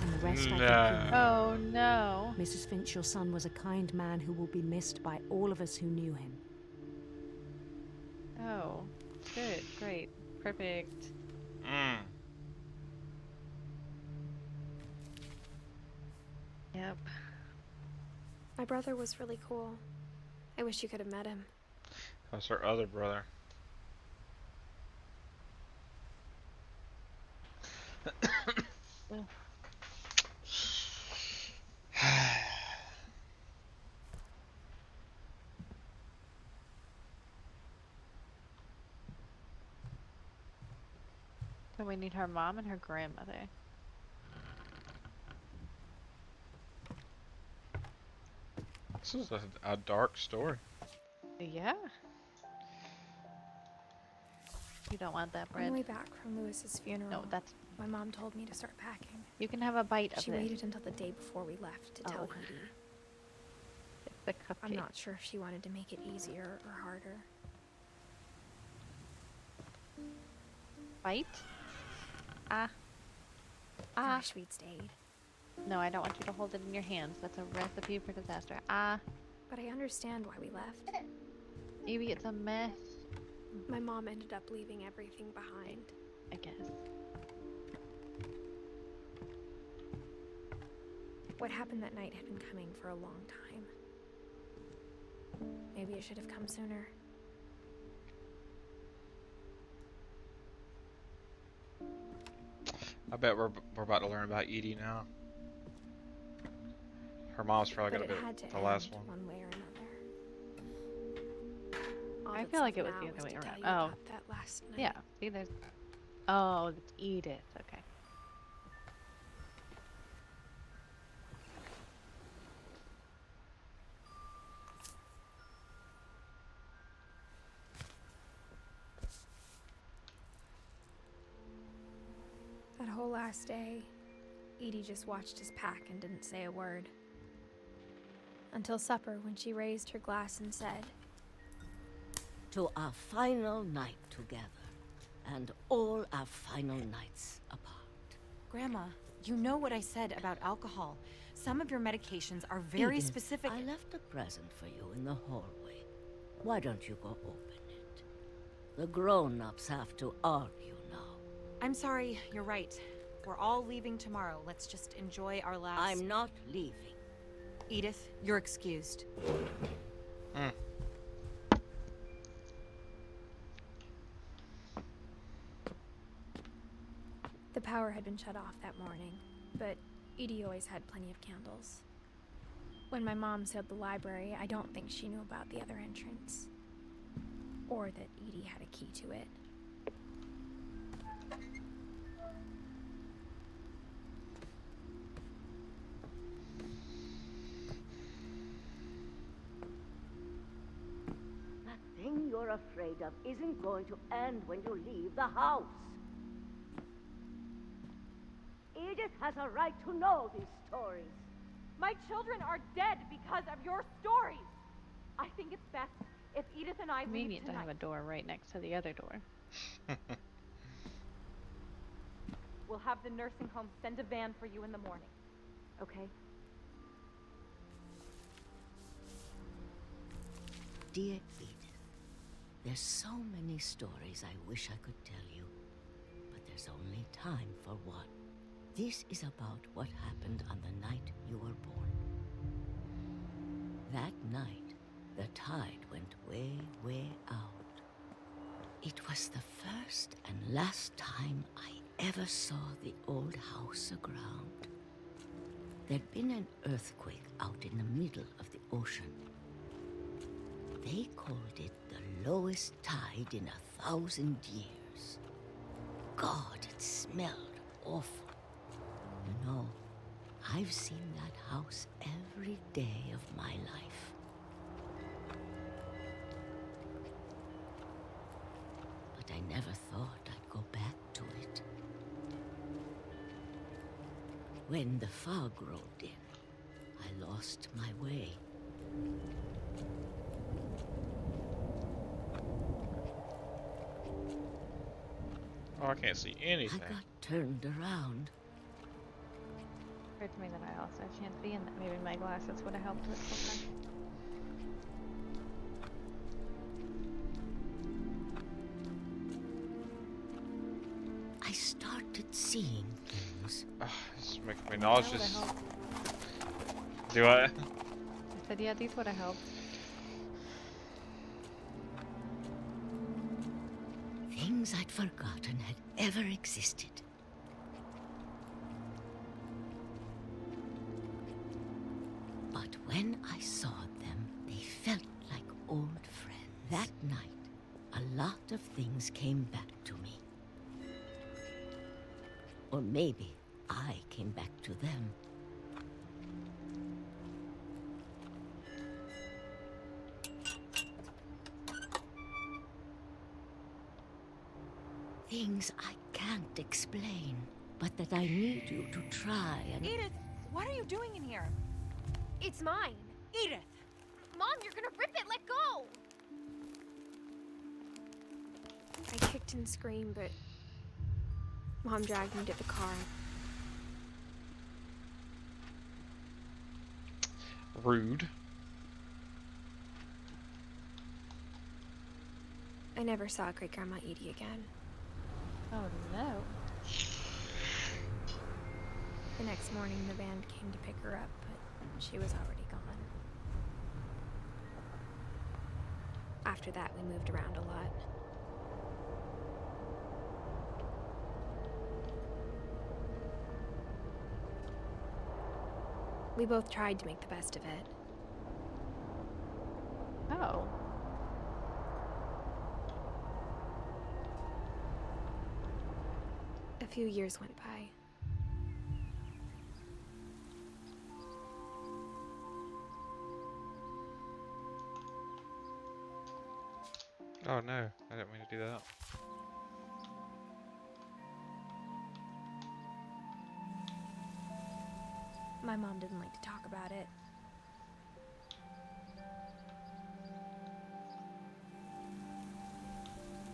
And the rest I think you No. know. Oh no. Mrs. Finch, your son was a kind man who will be missed by all of us who knew him. Oh. Good. Great. Perfect. Mm. Yep. My brother was really cool. I wish you could have met him. That's her other brother. So we need her mom and her grandmother. This is a dark story. Yeah. You don't want that On bread. the way back from Lewis's funeral, No, that's. my mom told me to start packing. You can have a bite of She this. waited until the day before we left to tell Oh. Edie. It's the cupcake. I'm not sure if she wanted to make it easier or harder. Bite? Ah. I Ah. wish we'd stayed. No, I don't want you to hold it in your hands. That's a recipe for disaster. Ah. But I understand why we left. Maybe it's a mess. My mom ended up leaving everything behind. I guess. What happened that night had been coming for a long time. Maybe it should have come sooner. I bet we're about to learn about Edie now. Her mom's probably But gonna it had be to the last end one. way or another. All I that's feel like it left was the now other is way to around. tell you Oh. about that last night. Yeah. See, there's. Oh, it's Edith. Okay. That whole last day, Edie just watched us pack and didn't say a word. Until supper, when she raised her glass and said, To our final night together, and all our final nights apart. Grandma, you know what I said about alcohol. Some of your medications are very Edith, specific. I left a present for you in the hallway. Why don't you go open it? The grown-ups have to argue now. I'm sorry, you're right. We're all leaving tomorrow. Let's just enjoy our last... I'm not leaving. Edith, you're excused. Mm. the power had been shut off that morning, but Edie always had plenty of candles. When my mom sealed the library, I don't think she knew about the other entrance. Or that Edie had a key to it. That thing you're afraid of isn't going to end when you leave the house. Edith has a right to know these stories. My children are dead because of your stories. I think it's best if Edith and I leave Convenient to tonight. have a door right next to the other door. We'll have the nursing home send a van for you in the morning. Okay? Dear Edith, there's so many stories I wish I could tell you, but there's only time for one. This is about what happened on the night you were born. That night, the tide went way, way out. It was the first and last time I ever saw the old house aground. There'd been an earthquake out in the middle of the ocean. They called it the lowest tide in 1,000 years. God, it smelled awful. You know, I've seen that house every day of my life. never thought I'd go back to it. When the fog rolled in, I lost my way. Oh, I can't see anything. I got turned around. Occurred to me that I also can't see, and that maybe my glasses would have helped with something. I started seeing things. This is making me That would nauseous. have helped. Do I? I said, yeah, these would have helped. Things I'd forgotten had ever existed. But when I saw them, they felt like old friends. That night, a lot of things came back to me. Or maybe I came back to them. Things I can't explain, but that I need you to try and... Edith, what are you doing in here? It's mine. Edith! Mom, you're gonna rip it! Let go! I kicked and screamed, but Mom dragged me to the car. Rude. I never saw Great Grandma Edie again. Oh no. The next morning, the band came to pick her up, but she was already gone. After that, we moved around a lot. We both tried to make the best of it. Oh. A few years went by. Oh no, I didn't mean to do that. My mom didn't like to talk about it.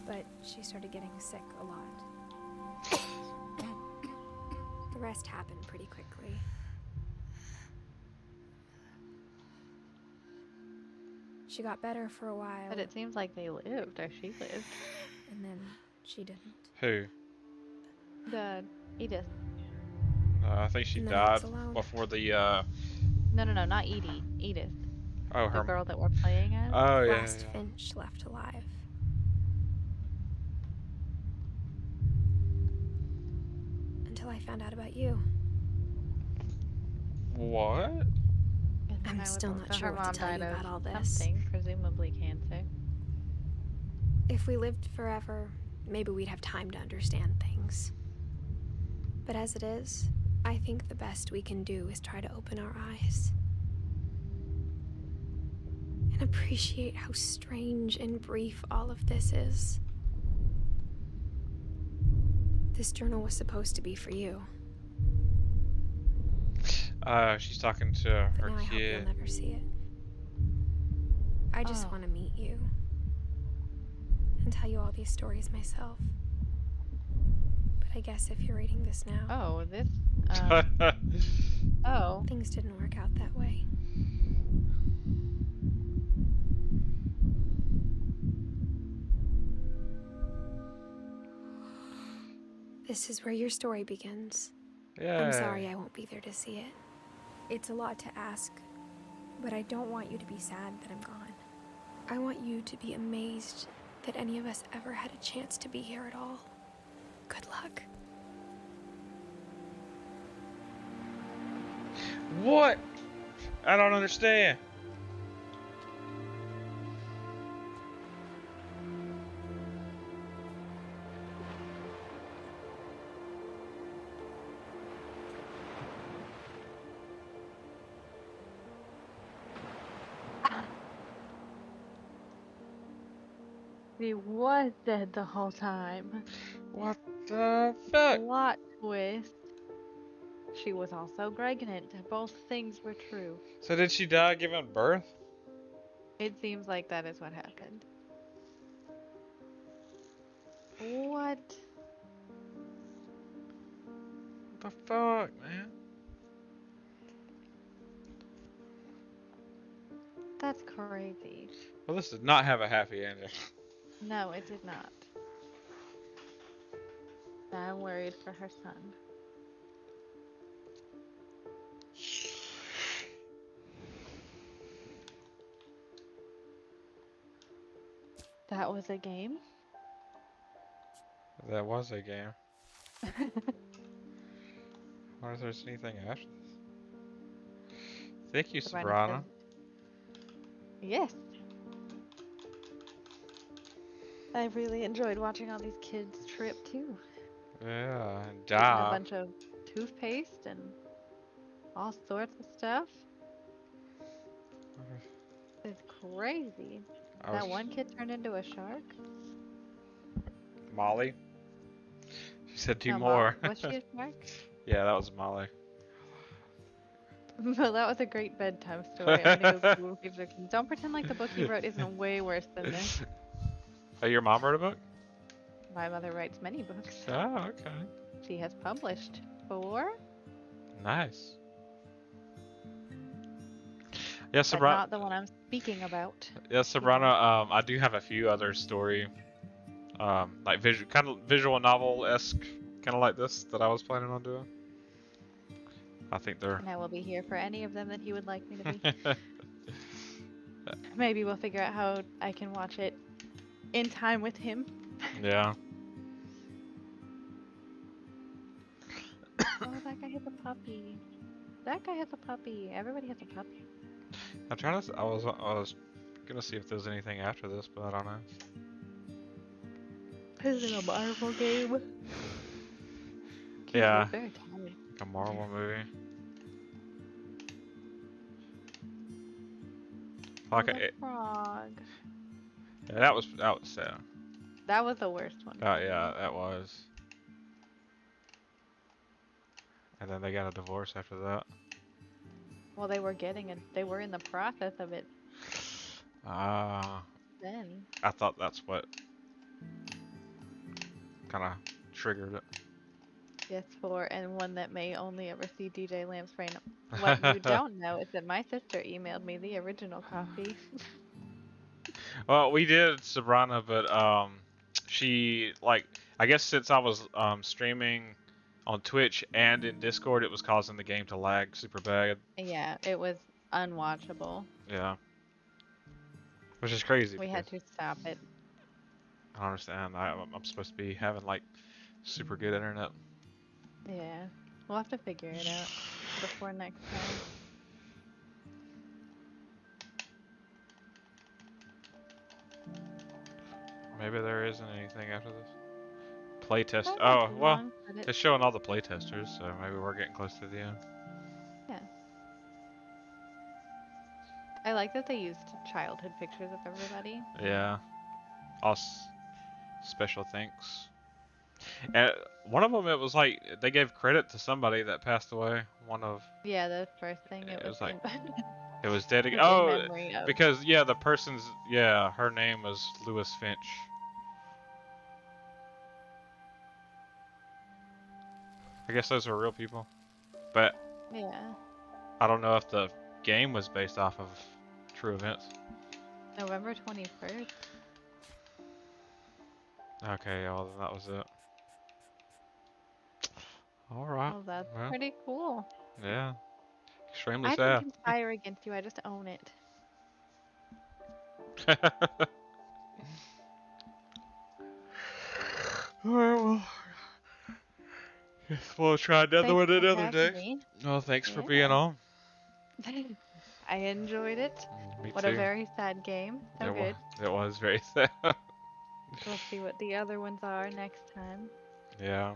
But she started getting sick a lot. The rest happened pretty quickly. She got better for a while. But it seems like they lived, or she lived. And then she didn't. Who? The Edith. I think she And then I was died alone. before the, No, not Edie. Edith. Oh, The her... girl that we're playing as. Oh, yeah, Last yeah. Finch left alive. Until I found out about you. What? And then I'm I was still also- not so sure her what to mom tell you died of about all this. something, presumably cancer. If we lived forever, maybe we'd have time to understand things. But as it is, I think the best we can do is try to open our eyes. And appreciate how strange and brief all of this is. This journal was supposed to be for you. She's talking to But her now I hope kid. you'll never see it. I just Oh. want to meet you. And tell you all these stories myself. But I guess if you're reading this now... Oh, this. Oh. Things didn't work out that way. This is where your story begins. Yeah. I'm sorry I won't be there to see it. It's a lot to ask, but I don't want you to be sad that I'm gone. I want you to be amazed that any of us ever had a chance to be here at all. Good luck. What? I don't understand. He was dead the whole time. What the fuck? Plot twist. She was also pregnant. Both things were true. So did she die giving birth? It seems like that is what happened. What? What the fuck, man? That's crazy. Well, this did not have a happy ending. No, it did not. I'm worried for her son. That was a game? That was a game. Why is there anything after this? Thank you, Sabrina. Yes. I really enjoyed watching all these kids trip too. Yeah, and Eating a die. bunch of toothpaste and all sorts of stuff. It's crazy. That one kid turned into a shark? Molly? She said two No, more. Was she a shark? Yeah, that was Molly. Well, that was a great bedtime story. I'm gonna go Google People. Don't pretend like the book you wrote isn't way worse than this. Oh, your mom wrote a book? My mother writes many books. Oh, okay. She has published 4, Nice. Yeah, but not the one I'm speaking about. Yeah, Sabrina, I do have a few other story, like kind of visual novel-esque, kind of like this that I was planning on doing. I think they're. And I will be here for any of them that he would like me to be. Maybe we'll figure out how I can watch it in time with him. Yeah. Oh, that guy has a puppy. That guy has a puppy. Everybody has a puppy. I'm trying to. I was gonna see if there's anything after this, but I don't know. Is it a Marvel game? Yeah. Very tired. A Marvel movie. Like a frog. Yeah, that was sad. That was the worst one. Yeah, that was. And then they got a divorce after that. Well, they were getting it. They were in the process of it. Then. I thought that's what kind of triggered it. Yes, 4, and one that may only ever see DJ Lamb's frame. What you don't know is that my sister emailed me the original copy. Well, we did Sabrina, but she I guess since I was streaming on Twitch and in Discord, it was causing the game to lag super bad. Yeah, it was unwatchable. Yeah. Which is crazy. We had to stop it. I don't understand. I'm supposed to be having like super good internet. Yeah, we'll have to figure it out before next time. Maybe there isn't anything after this. Playtest. That Oh, wasn't well, long, but it's showing all the playtesters, so maybe we're getting close to the end. Yeah. I like that they used childhood pictures of everybody. Yeah. All special thanks. And one of them, it was like they gave credit to somebody that passed away. One of. Yeah, the first thing it was like. in, It was dedicated. in Oh, memory of. because yeah, the person's her name was Lewis Finch. I guess those are real people, but Yeah. I don't know if the game was based off of true events. November 21st. Okay, well that was it. All right. Oh, that's well, pretty cool. Yeah. Extremely I sad. didn't conspire against you. I just own it. Alright, well. We'll try another one Thanks for another day. having me. Well, thanks for being on. I enjoyed it. Me What too. a very sad game. So good. It was very sad. We'll see what the other ones are next time. Yeah.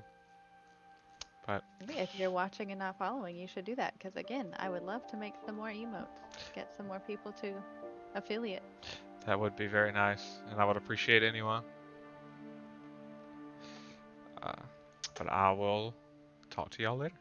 But If you're watching and not following, you should do that. Because again, I would love to make some more emotes. Get some more people to affiliate. That would be very nice, and I would appreciate anyone. But I will talk to y'all later.